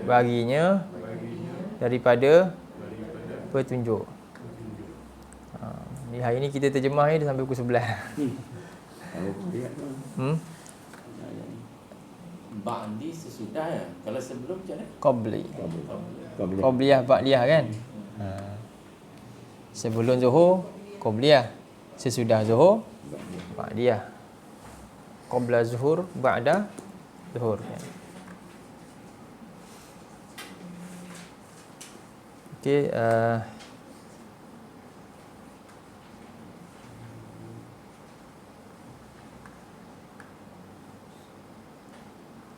baginya daripada petunjuk. Hari ini kita terjemah ni dah sampai pukul 11. Ba'di sesudah ya. Kalau sebelum macam mana? Qabli. Qabliyah ba'diyah kan? Sebelum Zuhur Qabliyah, sesudah Zuhur ba'diyah. Qabla Zuhur, ba'da Zuhur kan? Okey,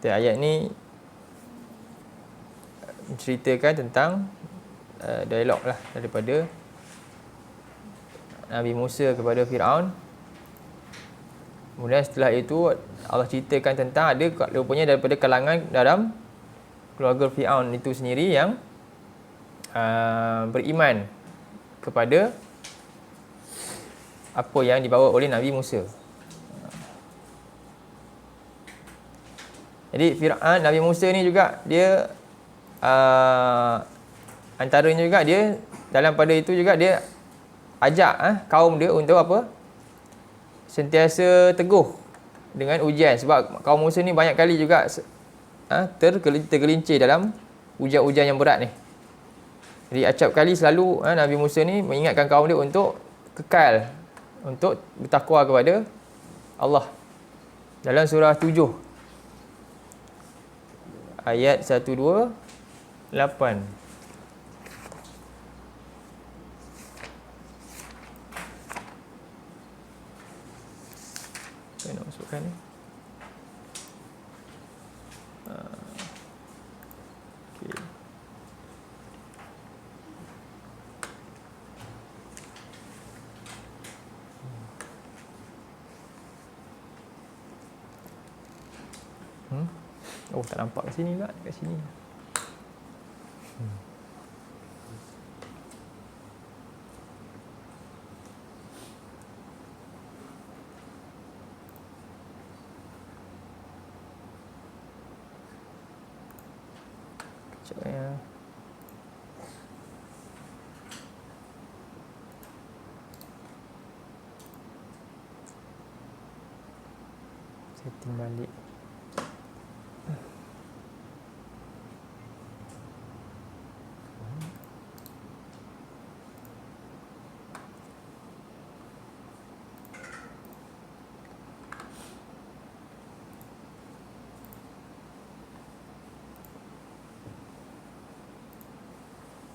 ayat ni menceritakan tentang dialog lah daripada Nabi Musa kepada Firaun. Kemudian setelah itu Allah ceritakan tentang ada rupanya daripada kalangan dalam keluarga Firaun itu sendiri yang beriman kepada apa yang dibawa oleh Nabi Musa. Jadi Firaun, Nabi Musa ni juga dia antaranya juga dia dalam pada itu juga dia ajak kaum dia untuk apa? Sentiasa teguh dengan ujian, sebab kaum Musa ni banyak kali juga tergelincir dalam ujian-ujian yang berat ni. Jadi acap kali selalu Nabi Musa ni mengingatkan kaum dia untuk kekal, untuk bertakwa kepada Allah. Dalam surah 7 ayat 128. Saya nak masukkan ni. Okay. Oh, tak nampak kat sini pula, kat sini. Kejap ya. Setting balik.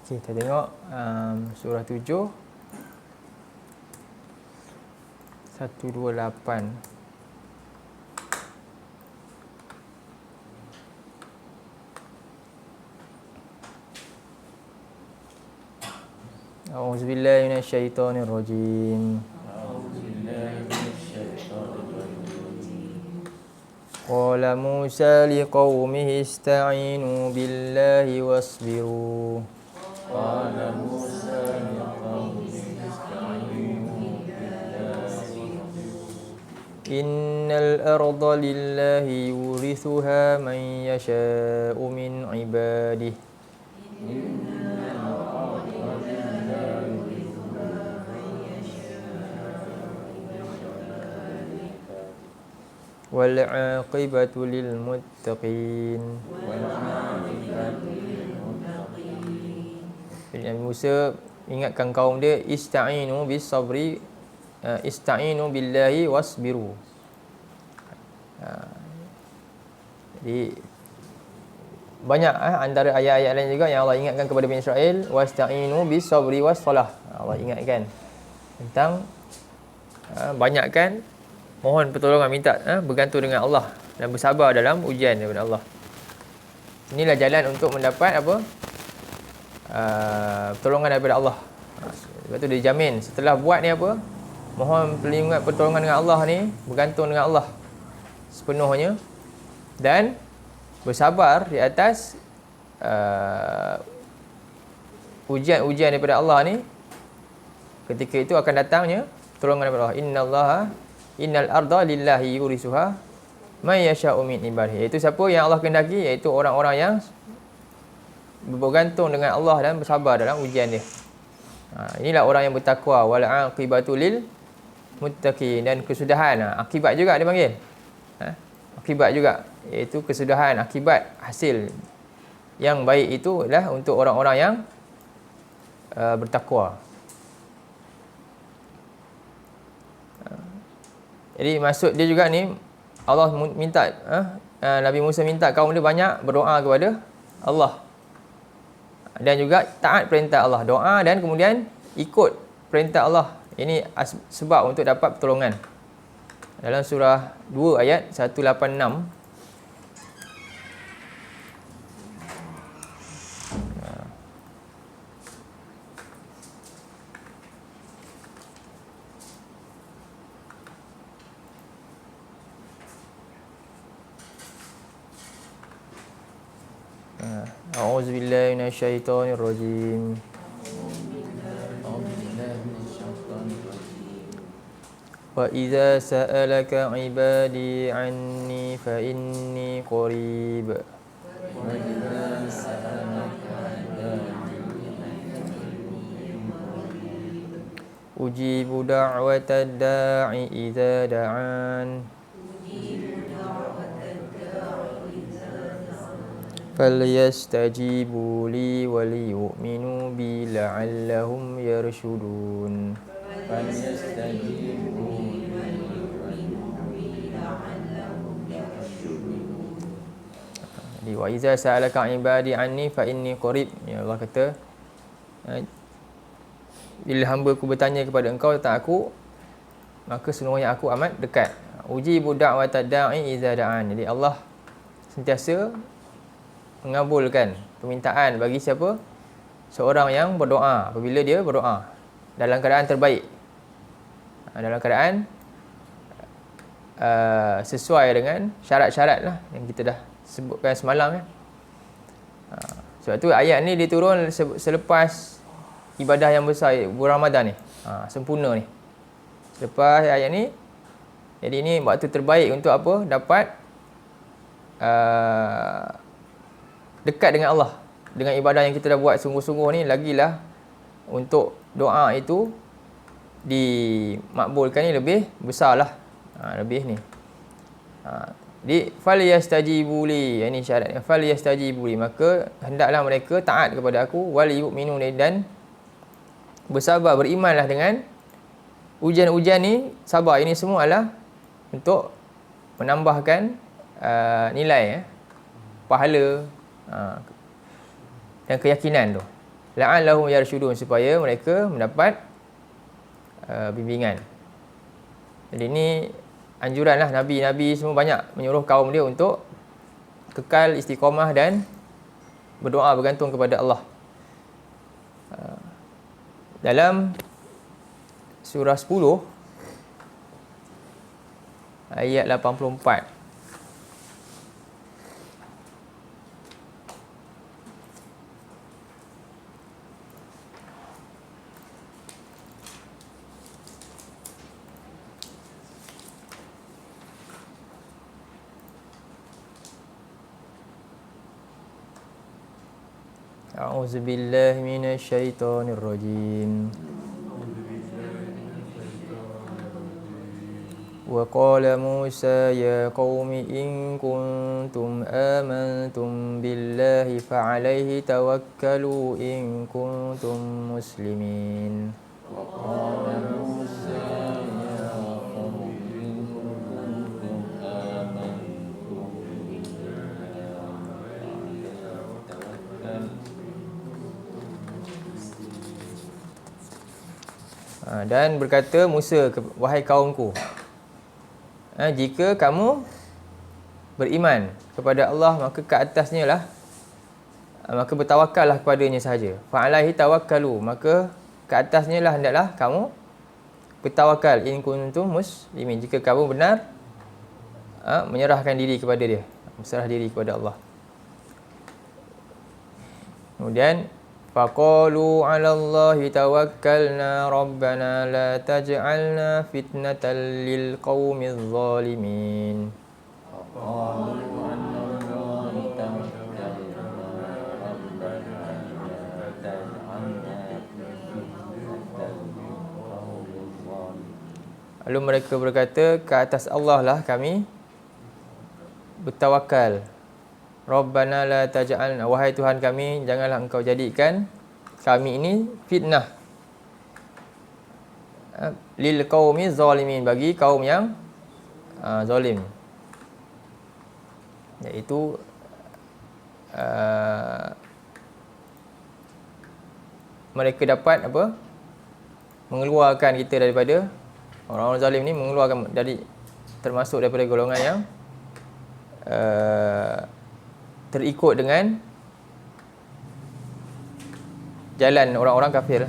Okay, kita tengok surah 7 128. A'udzubillahi minasyaitonirrajim. Qala Musa liqaumihi ista'inu billahi wasbiru. قال موسى لقومه استعينوا بالله Innal arda lillahi yurithuha man yasha'u min ibadihi. Wal 'aqibatu lil muttaqin. Nabi Musa ingatkan kaum dia, ista'inu bis sabri, ista'inu billahi wasbiru. Jadi banyak antara ayat-ayat lain juga yang Allah ingatkan kepada Bani Israel, wasta'inu bis sabri was salah. Allah ingatkan tentang banyakkan mohon pertolongan, minta bergantung dengan Allah dan bersabar dalam ujian daripada Allah. Inilah jalan untuk mendapat apa? Pertolongan daripada Allah. Sebab tu dia jamin setelah buat ni apa? Mohon perlindungan pertolongan dengan Allah ni, bergantung dengan Allah sepenuhnya dan bersabar di atas ujian-ujian daripada Allah ni. Ketika itu akan datangnya pertolongan daripada Allah. Innal arda lillahi yurisuha may yasha'u min ibadihi. Iaitu siapa yang Allah kehendaki, iaitu orang-orang yang bergantung dengan Allah dan bersabar dalam ujian dia. Inilah orang yang bertakwa. Wal 'aqibatu lil muttaqin. Dan kesudahan, akibat juga dia panggil. Akibat juga, iaitu kesudahan, akibat hasil yang baik itu adalah untuk orang-orang yang bertakwa. Jadi maksud dia juga ni, Allah minta Nabi Musa minta kaum dia banyak berdoa kepada Allah dan juga taat perintah Allah, doa dan kemudian ikut perintah Allah. Ini sebab untuk dapat pertolongan. Dalam surah 2 ayat 186. أعوذ بالله من الشيطان الرجيم. أعوذ بالله من الشيطان الرجيم. وإذا سألك عبادي عني فإني قريب وإذا سألك عبادي أجيب دعوة الداع إذا دعان فليستجيبوا لي وليؤمنوا بي لعلهم يرشدون. فليستجيبوا لي Jadi wa iza sa'alaka ibadi anni fa inni qarib. Ya Allah kata, bila hamba-Ku bertanya kepada engkau tentang aku, maka sesungguhnya aku amat dekat. Ujibu da'watad da'i iza da'an. Jadi Allah sentiasa mengabulkan permintaan bagi siapa? Seorang yang berdoa apabila dia berdoa dalam keadaan terbaik. Dalam keadaan sesuai dengan syarat-syarat lah yang kita dah sebutkan semalam kan. Sebab tu ayat ni diturun selepas ibadah yang besar bulan Ramadan ni. Sempurna ni. Selepas ayat ni, jadi ini waktu terbaik untuk apa? Dapat dekat dengan Allah. Dengan ibadah yang kita dah buat sungguh-sungguh ni, lagilah untuk doa itu dimakbulkan ni lebih besar lah. Lebih ni. Di falyastajibu li, ini syaratnya, falyastajibu li, maka hendaklah mereka taat kepada aku, wal yu'minu dan bersabar, berimanlah dengan ujian-ujian ni. Sabar ini semua adalah untuk menambahkan nilai pahala dan keyakinan tu. La'allahum yarshudun, supaya mereka mendapat bimbingan. Jadi ini anjuranlah Nabi-Nabi semua banyak menyuruh kaum dia untuk kekal istiqamah dan berdoa bergantung kepada Allah. Dalam surah 10 ayat 84, A'udzu billahi minasy syaithanir rajim. Wa qala Musa ya qaumi in kuntum amantum billahi fa 'alaihi tawakkalu in kuntum muslimin. وقال موسى يا قوم إن كنتم آمنتم Dan berkata Musa, wahai kaumku, jika kamu beriman kepada Allah, maka ke atasnya lah, maka bertawakallah kepadanya sahaja. Fa'alaihi tawakkalu, maka ke atasnya lah hendaklah kamu bertawakal. In kuntum muslimin, jika kamu benar menyerahkan diri kepada dia, berserah diri kepada Allah. Kemudian faqalu 'ala Allahi tawakkalna rabbana la taj'alna fitnatan lil qaumiz zalimin. قالوا على الله توكلنا ربنا لا تجعلنا فتنة للقوم الظالمين. Lalu mereka berkata, ke atas Allah lah kami bertawakal. Rabbana la taj'alna, wahai Tuhan kami, janganlah engkau jadikan kami ini fitnah lil qaumi zalimin, bagi kaum yang zalim, iaitu mereka dapat apa, mengeluarkan kita daripada orang-orang zalim ni, mengeluarkan dari, termasuk daripada golongan yang terikut dengan jalan orang-orang kafir.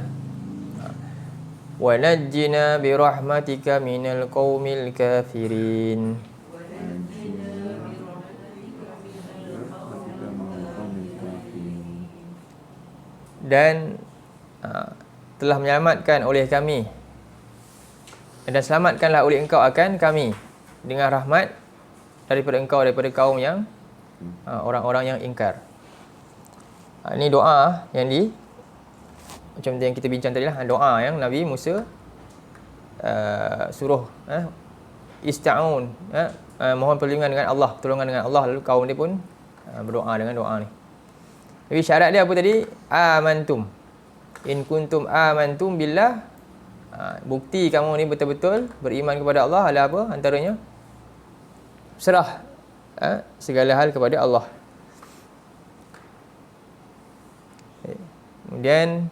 Wa najjina bi rahmatika minal qaumil kafirin. dan telah menyelamatkan oleh kami, dan selamatkanlah oleh engkau akan kami dengan rahmat daripada engkau, daripada kaum yang orang-orang yang ingkar. Ini doa yang macam yang kita bincang tadi lah, doa yang Nabi Musa suruh ista'un, mohon perlindungan dengan Allah, pertolongan dengan Allah, lalu kaum dia pun berdoa dengan doa ni. Jadi syarat dia apa tadi? Amantum. In kuntum amantum billah. Bukti kamu ni betul-betul beriman kepada Allah adalah apa? Antaranya serah segala hal kepada Allah. Kemudian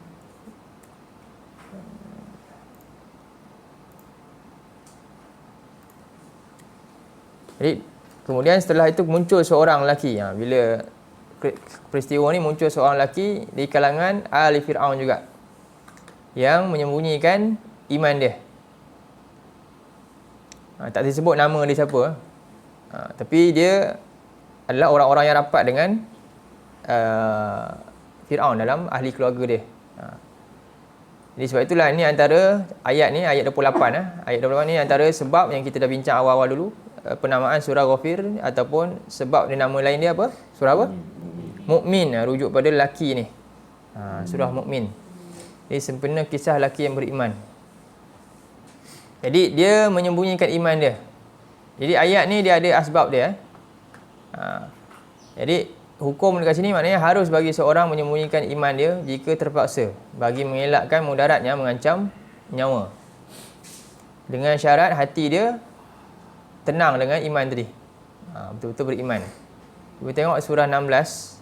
kemudian setelah itu muncul seorang lelaki. Bila peristiwa ni muncul seorang lelaki di kalangan ahli Fir'aun juga, yang menyembunyikan iman dia. Tak disebut nama dia siapa. Tapi dia adalah orang-orang yang rapat dengan Fir'aun dalam ahli keluarga dia. Jadi sebab itulah ini antara ayat ni, ayat 28. Ayat 28 ni antara sebab yang kita dah bincang awal-awal dulu. Penamaan surah Ghafir, ataupun sebab dia nama lain dia apa? Surah apa? Mukmin. Rujuk pada lelaki ni. Surah Mukmin. Jadi sempena kisah lelaki yang beriman. Jadi dia menyembunyikan iman dia. Jadi ayat ni dia ada asbab dia. Jadi hukum dekat sini maknanya harus bagi seorang menyembunyikan iman dia jika terpaksa, bagi mengelakkan mudarat yang mengancam nyawa. Dengan syarat hati dia tenang dengan iman tadi. Betul-betul beriman. Kita tengok surah 16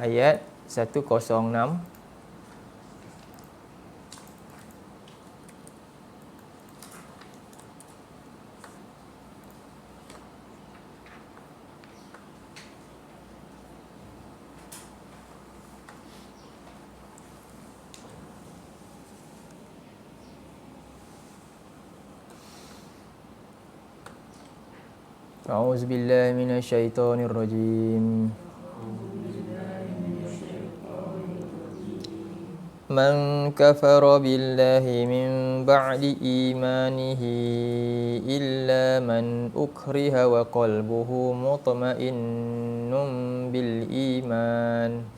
ayat 106. A'udzu billahi minasyaitonir rajim. Man kafara billahi min ba'di imanihi illa man ukriha wa qalbuhu mutma'innun bil iman.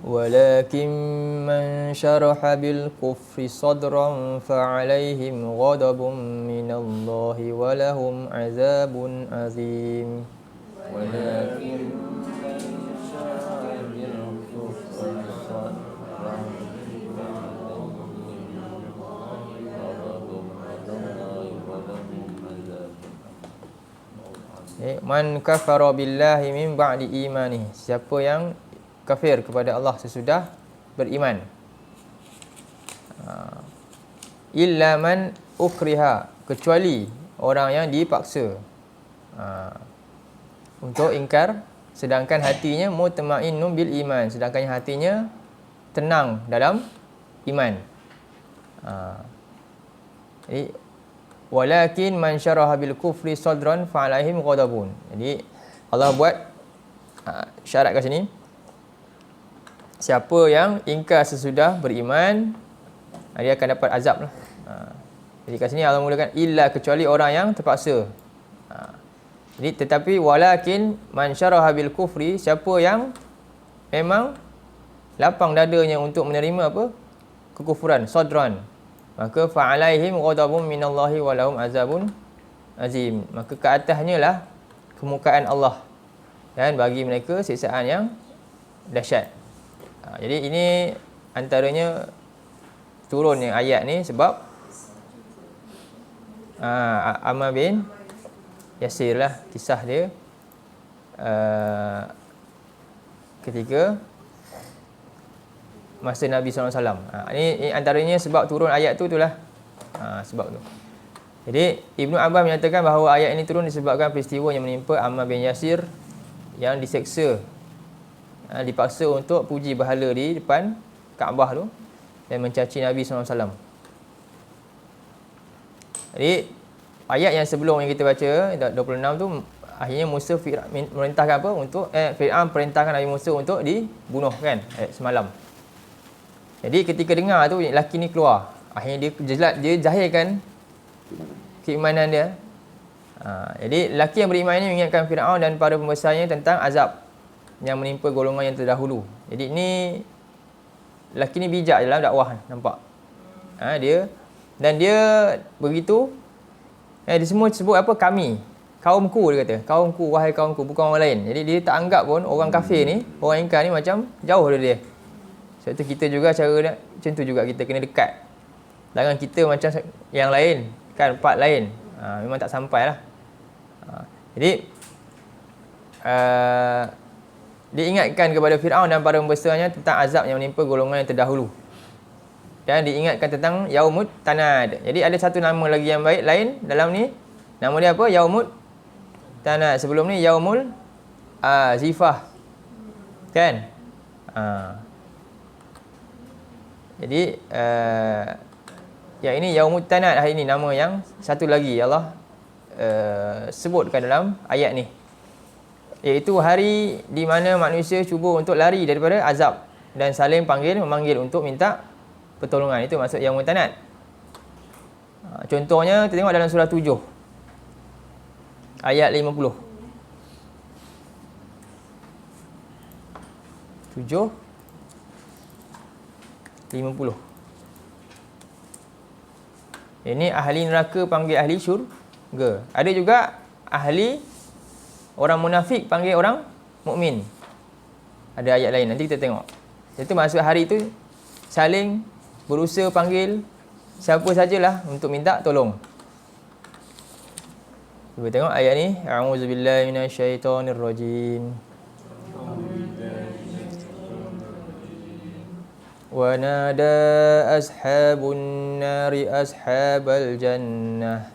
ولكن من شرح بالكفر صدرا فعليهم غضب من الله ولهم عذاب عظيم. ولكن من شرح بالكفر صدرا Man kafara billahi min ba'di imanihi. Siapa yang kafir kepada Allah sesudah beriman. Illa man ukriha, kecuali orang yang dipaksa untuk ingkar, sedangkan hatinya mutma'innun bil iman, sedangkan hatinya tenang dalam iman. Jadi walakin man syaraha bil kufri sadran fa alaihim ghadabun. Jadi Allah buat syarat kat sini. Siapa yang ingkar sesudah beriman, dia akan dapat azab lah. Jadi kat sini Allah mulakan illa, kecuali orang yang terpaksa. Jadi tetapi walakin man syaraha bil kufri, siapa yang memang lapang dadanya untuk menerima apa? Kekufuran, sadran, maka fa alaihim ghadabun minallahi wa lahum azabun azim. Maka ke atasnya lah kemurkaan Allah, dan bagi mereka siksaan yang dahsyat. Jadi ini antaranya turunnya ayat ni sebab Ammar bin Yasir lah, kisah dia ketika masa Nabi SAW. Ini antaranya sebab turun ayat tu itulah sebab tu. Jadi Ibnu Abbas menyatakan bahawa ayat ini turun disebabkan peristiwa yang menimpa Ammar bin Yasir yang diseksa, dipaksa untuk puji berhala di depan Kaabah tu. dan mencaci Nabi SAW. Jadi ayat yang sebelum yang kita baca 26 tu, akhirnya Musa merintahkan apa untuk Fir'aun perintahkan Nabi Musa untuk dibunuh kan, ayat semalam. Jadi ketika dengar tu lelaki ni keluar, akhirnya dia zahirkan keimanan dia. Jadi lelaki yang beriman ini mengingatkan Fir'aun dan para pembesarnya tentang azab yang menimpa golongan yang terdahulu. Jadi ni lelaki ni bijak dalam dakwah, nampak. Dia begitu, dia semua sebut apa, kami, kaumku, dia kata, kaumku, wahai kaumku, bukan orang lain. Jadi dia tak anggap pun orang kafir ni, orang ingkar ni macam jauh dari dia. Sebab tu kita juga cara macam tu juga, kita kena dekat. Jangan kita macam yang lain, kan, part lain. Memang tak sampai lah. Jadi dia ingatkan kepada Fir'aun dan para pembesarnya tentang azab yang menimpa golongan yang terdahulu. Dan diingatkan tentang Yaumut Tanad. Jadi ada satu nama lagi yang baik lain dalam ni. Nama dia apa? Yaumut Tanad. Sebelum ni Yaumul Zifah. Kan? Jadi yang ini Yaumut Tanad hari ini, nama yang satu lagi Allah sebutkan dalam ayat ni. Iaitu hari di mana manusia cuba untuk lari daripada azab dan saling memanggil untuk minta pertolongan. Itu maksud Yaumut Tanad. Contohnya kita tengok dalam surah 7 ayat 50. 7 50. Ini ahli neraka panggil ahli syurga. Ada juga ahli orang munafik panggil orang mukmin. Ada ayat lain, nanti kita tengok. Itu maksud hari itu saling berusaha panggil siapa sajalah untuk minta tolong. Cuba tengok ayat ni. A'udzubillahi minasyaitonirrajim. Wa nada ashabun nari ashabal jannah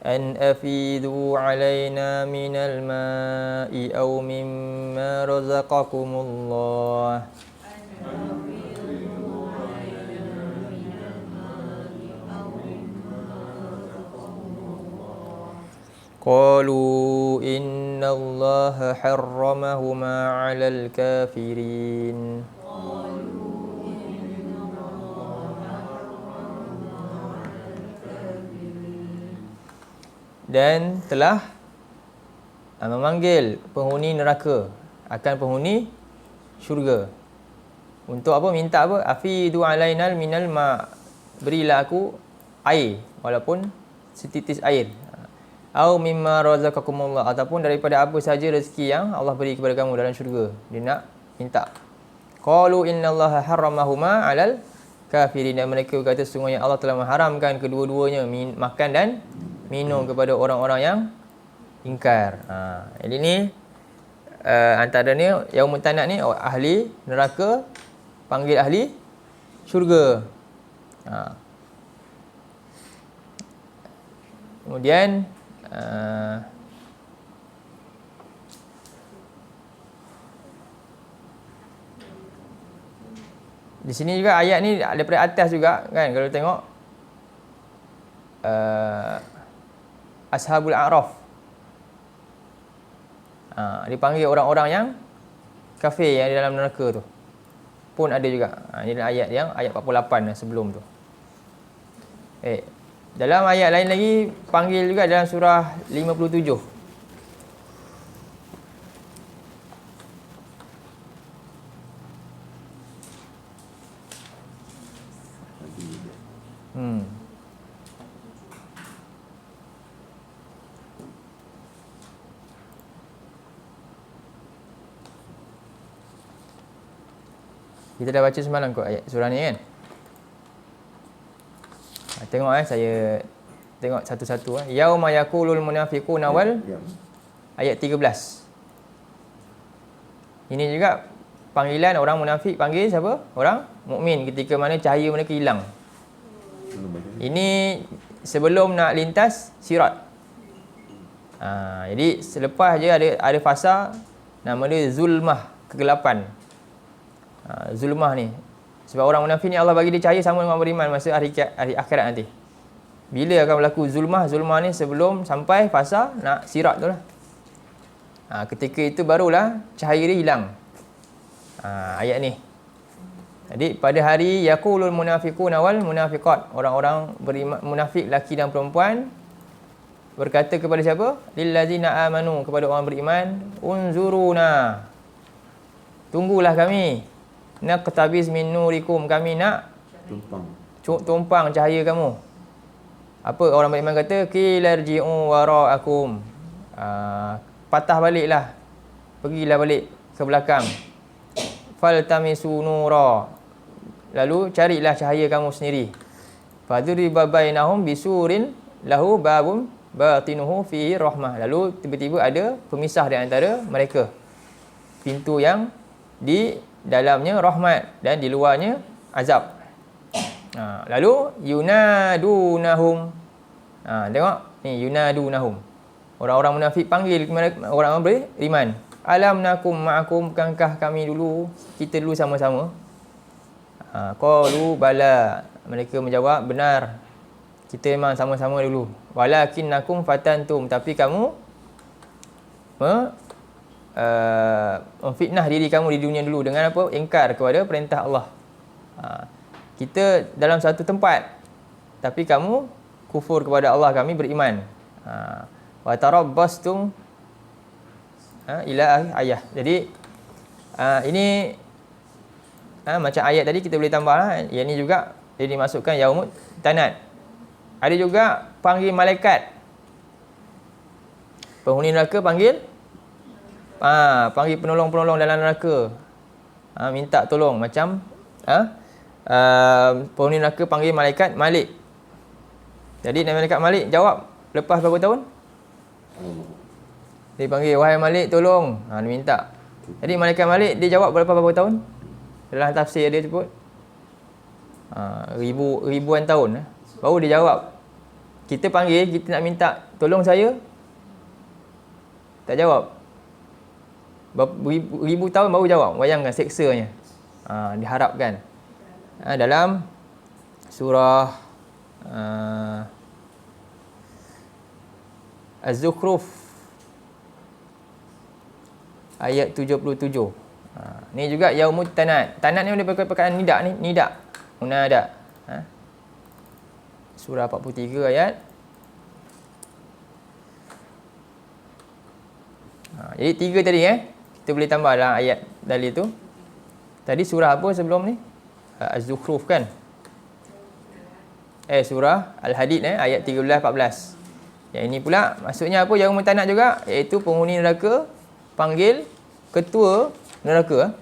an afidu alaina minal ma'i aw mimma razaqakumullah. Qalu innallaha harramahuma 'alal kafirin. Dan telah memanggil penghuni neraka akan penghuni syurga untuk apa? Minta apa? Afidu alainal minal ma, berilah aku air walaupun setitis air. Au mimma razaqakumullah, ataupun daripada apa saja rezeki yang Allah beri kepada kamu dalam syurga. Dia nak minta. Qalu innallaha harramahuma 'alal kafirin, dan mereka berkata sesungguhnya Allah telah mengharamkan kedua-duanya makan dan minum kepada orang-orang yang ingkar. Jadi ni antara ni Yaumut Tanad ni ahli neraka panggil ahli syurga. Kemudian di sini juga ayat ni daripada atas juga kan, kalau tengok Ashabul A'raf dipanggil orang-orang yang kafir yang di dalam neraka tu pun ada juga. Ini ayat yang ayat 48 sebelum tu. Dalam ayat lain lagi panggil juga dalam surah 57. Kita dah baca semalam kot ayat surah ni kan. Tengok saya tengok satu-satu. Yauma yaqulul munafiquna wal ayat 13. Ini juga panggilan orang munafik panggil siapa? Orang mukmin ketika mana cahaya mereka hilang. Ini sebelum nak lintas sirat. Jadi selepas je ada fasa nama dia zulmah, kegelapan. Zulmah ni sebab orang munafik ni Allah bagi dia cahaya sama dengan beriman masa hari akhirat nanti. Bila akan berlaku zulmah? Zulmah ni sebelum sampai fasa nak sirat tu lah. Ketika itu barulah cahaya dia hilang. Ayat ni. Jadi pada hari yaqulul munafiqun wal munafiqat, orang-orang beriman munafik laki dan perempuan berkata kepada siapa? Lillazina amanu, kepada orang beriman, unzuruna, tunggulah kami, naqtabiz min nurikum, kami nak tumpang cahaya kamu. Apa orang beriman kata? Qilarji'u wara'akum, patah baliklah, pergilah balik ke belakang. Faltamisu nura, lalu carilah cahaya kamu sendiri. Faduriba bainahum bisurin lahu babun batinuhu fihi rahmah, lalu tiba-tiba ada pemisah di antara mereka, pintu yang di dalamnya rahmat dan di luarnya azab. Lalu yunadunahum, tengok ni, yunadunahum, orang-orang munafik panggil orang-orang beriman, alam nakum ma'akum, bukankah kami dulu, kita dulu sama-sama? Qalu bala, mereka menjawab benar, kita memang sama-sama dulu. Walakinnakum fatantum, tapi kamu memfitnah diri kamu di dunia dulu dengan apa? Ingkar kepada perintah Allah. Kita dalam satu tempat, tapi kamu kufur kepada Allah, kami beriman. Wa tarabbastum ila ayah. Jadi ini macam ayat tadi kita boleh tambah lah. Yang ni juga dia dimasukkan yaumut tanad. Ada juga panggil malaikat. Penghuni neraka panggil penolong-penolong dalam neraka. Minta tolong macam penghuni neraka panggil malaikat Malik. Jadi malaikat Malik jawab lepas berapa tahun? Dia panggil, wahai Malik tolong. Dia minta. Jadi malaikat Malik dia jawab berapa tahun? Dalam tafsir dia sebut ribuan tahun. Baru dia jawab. Kita panggil, kita nak minta tolong saya, tak jawab. Ribu tahun baru jawab. Bayangkan seksanya. Diharapkan. Dalam surah Az-Zukhruf ayat 77. Ni juga yaumut tanad. Tanad ni ada perkataan nida ni, nida. Munada. Surah 43 ayat. Jadi 3 tadi kita boleh tambah dalam ayat dalil tu. Tadi surah apa sebelum ni? Az-Zukhruf kan? Surah Al-Hadid ayat 13-14. Yang ini pula maksudnya apa? Yaumut tanad juga, iaitu penghuni neraka panggil ketua neraka.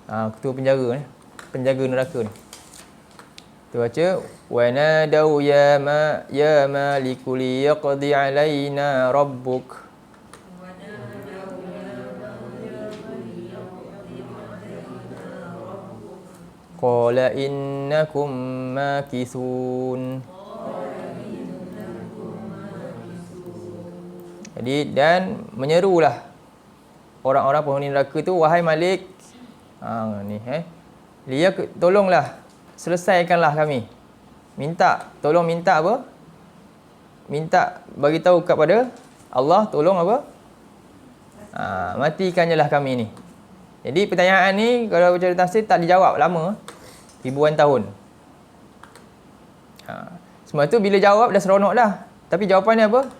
Ketua penjaga ni, penjaga neraka ni. Kita baca, wa nadau ya maliku liyaqdi alaina rabbuk. Qala innakum makithun. Jadi dan menyerulah orang-orang penghuni neraka tu, wahai Malik, tolonglah, selesaikanlah kami. Minta apa? Minta bagi tahu kepada Allah, tolong apa? Matikanlah kami ni. Jadi pertanyaan ni kalau baca tafsir tak dijawab lama, ribuan tahun. Sebab tu bila jawab dah seronok dah. Tapi jawapannya apa?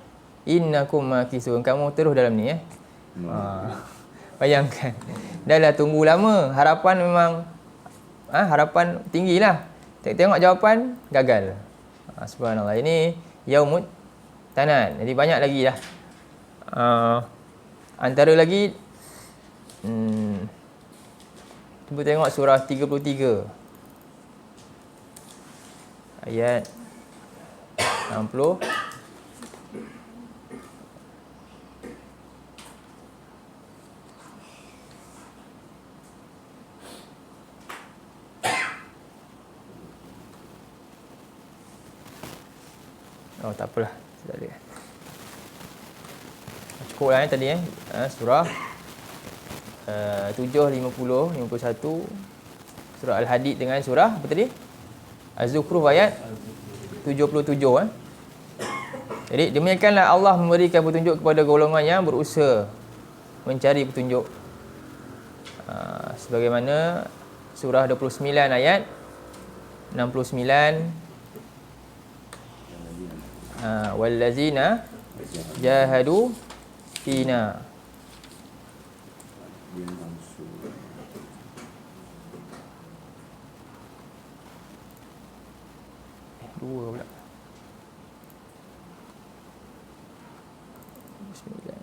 Innakum makisun, kamu terus dalam ni Bayangkan. Dah lah tunggu lama, harapan memang harapan tinggilah. Tengok jawapan gagal. Subhanallah. Ini yaumut tanad. Jadi banyak lagi dah. Antara lagi cuba tengok surah 33 ayat 60. Oh, tak apalah. Tak ada. Cukup lah tadi surah 7, 50, 51. Surah Al-Hadid dengan surah apa tadi? Az-Zukhruf ayat 77. Jadi demikianlah Allah memberikan petunjuk kepada golongan yang berusaha mencari petunjuk. Sebagaimana surah 29 ayat 69. Wallazina jahadu fina. Dua pula. Bismillah.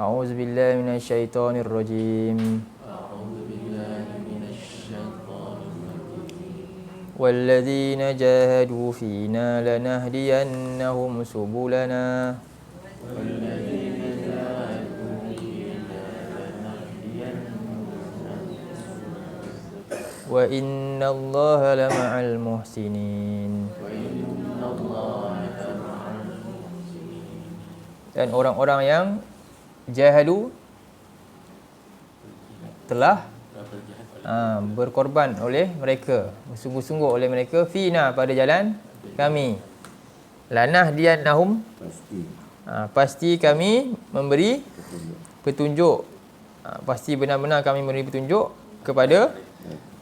A'udzubillahi minasyaitonir rajim. Wallazina jahadu fina lanahdiyannahum subulana. Wa innallaha lama'al muhsinin. Dan orang-orang yang jahadu telah berkorban oleh mereka, bersungguh-sungguh oleh mereka, fina pada jalan kami. Lanahdiyannahum, pasti kami memberi petunjuk. Pasti benar-benar kami memberi petunjuk kepada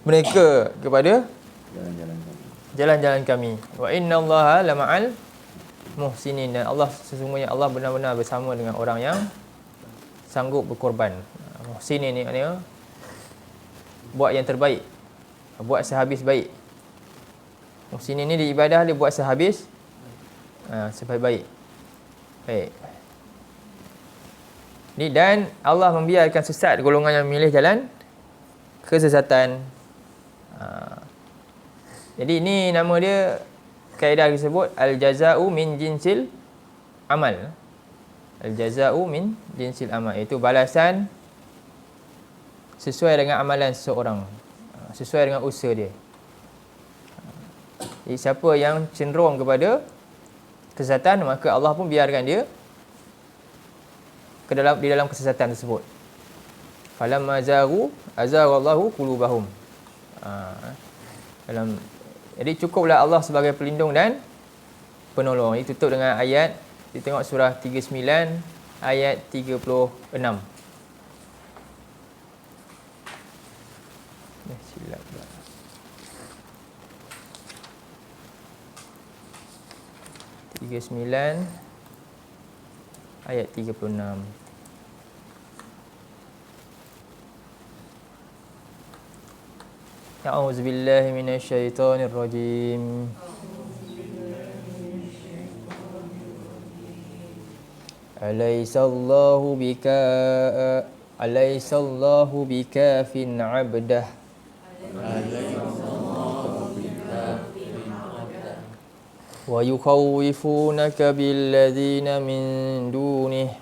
mereka, kepada jalan-jalan kami. Wa innallaha lama'al muhsinin. Dan Allah, sesungguhnya Allah benar-benar bersama dengan orang yang sanggup berkorban. Muhsinin ni maknanya buat yang terbaik, buat sehabis baik. Muhsinin ni di ibadah dia buat sehabis sebaik-baik. Baik. Ni, dan Allah membiarkan sesat golongan yang memilih jalan kesesatan. Jadi ini nama dia, kaedah disebut al-jaza'u min jinsil amal. Al-jaza'u min jinsil amal, iaitu balasan sesuai dengan amalan seseorang, sesuai dengan usaha dia. Jadi siapa yang cenderung kepada kesesatan, maka Allah pun biarkan dia di dalam kesesatan tersebut. Falamma zaghu azaghallahu qulubahum. Jadi cukuplah Allah sebagai pelindung dan penolong. Ini tutup dengan ayat, kita tengok surah 39 ayat 36. Silap pula. 39 ayat 36. A'udzubillahi minasyaitonir rajim. Alaisallahu bikafin 'abdah. Wa yukhawwifunaka billadzina min dunihi.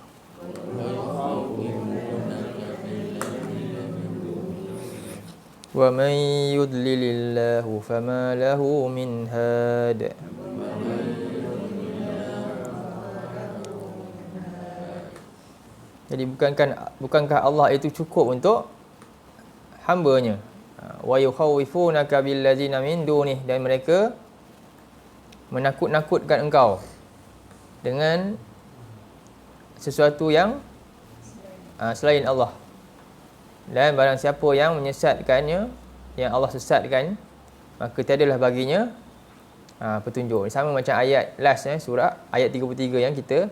Wa man yudlilillahu fama lahu min had. Jadi bukankah Allah itu cukup untuk hamba-Nya? Wa yukhawwifunaka billadzina min dunihi, dan mereka menakut-nakutkan engkau dengan sesuatu yang selain Allah. Dan barang siapa yang menyesatkannya, yang Allah sesatkan, maka tiadalah baginya petunjuk. Sama macam ayat last surah ayat 33 yang kita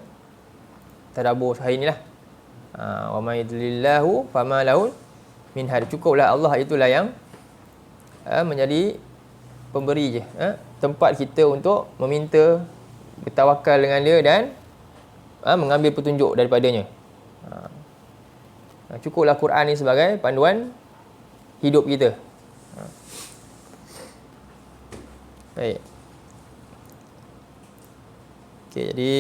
tadabbur hari inilah. Wa may yudlilillahu fama lahu min had. Cukuplah Allah itulah yang menjadi pemberi je, tempat kita untuk meminta, bertawakal dengan dia dan mengambil petunjuk daripadanya. Cukuplah Quran ni sebagai panduan hidup kita. Baik. Okey, jadi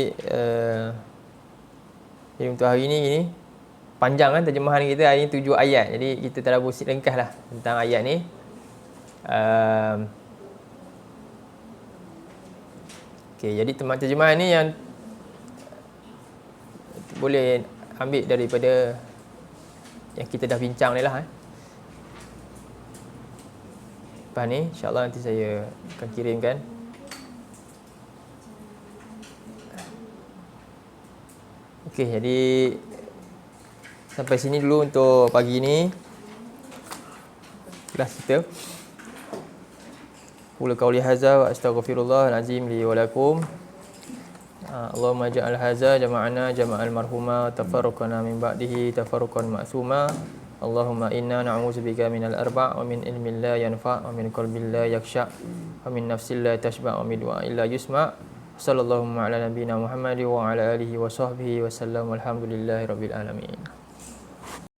untuk hari ni panjang kan terjemahan kita. Hari ni 7 ayat. Jadi kita tadabbur ringkas lah tentang ayat ni. Okey, jadi terjemahan ni yang boleh ambil daripada yang kita dah bincang ni lah. Lepas ni insya-Allah nanti saya akan kirimkan. Okey, jadi sampai sini dulu untuk pagi ni kelas kita. Qul qauli hadza wa astaghfirullahal azim li wa lakum. Allahumma ja'al hadza jama'ana jama'al marhuma tafarraqana min ba'dihi tafarruqan ma'suma. Allahumma inna na'udzubika minal arba' wa min ilmin la yanfa' wa min qalbin la yakhsha' wa min nafsin la tashba' wa min du'a'in la yusma'. Sallallahu ala nabiyyina Muhammad wa ala alihi wa sahbihi wa sallam. Walhamdulillahi rabbil alamin.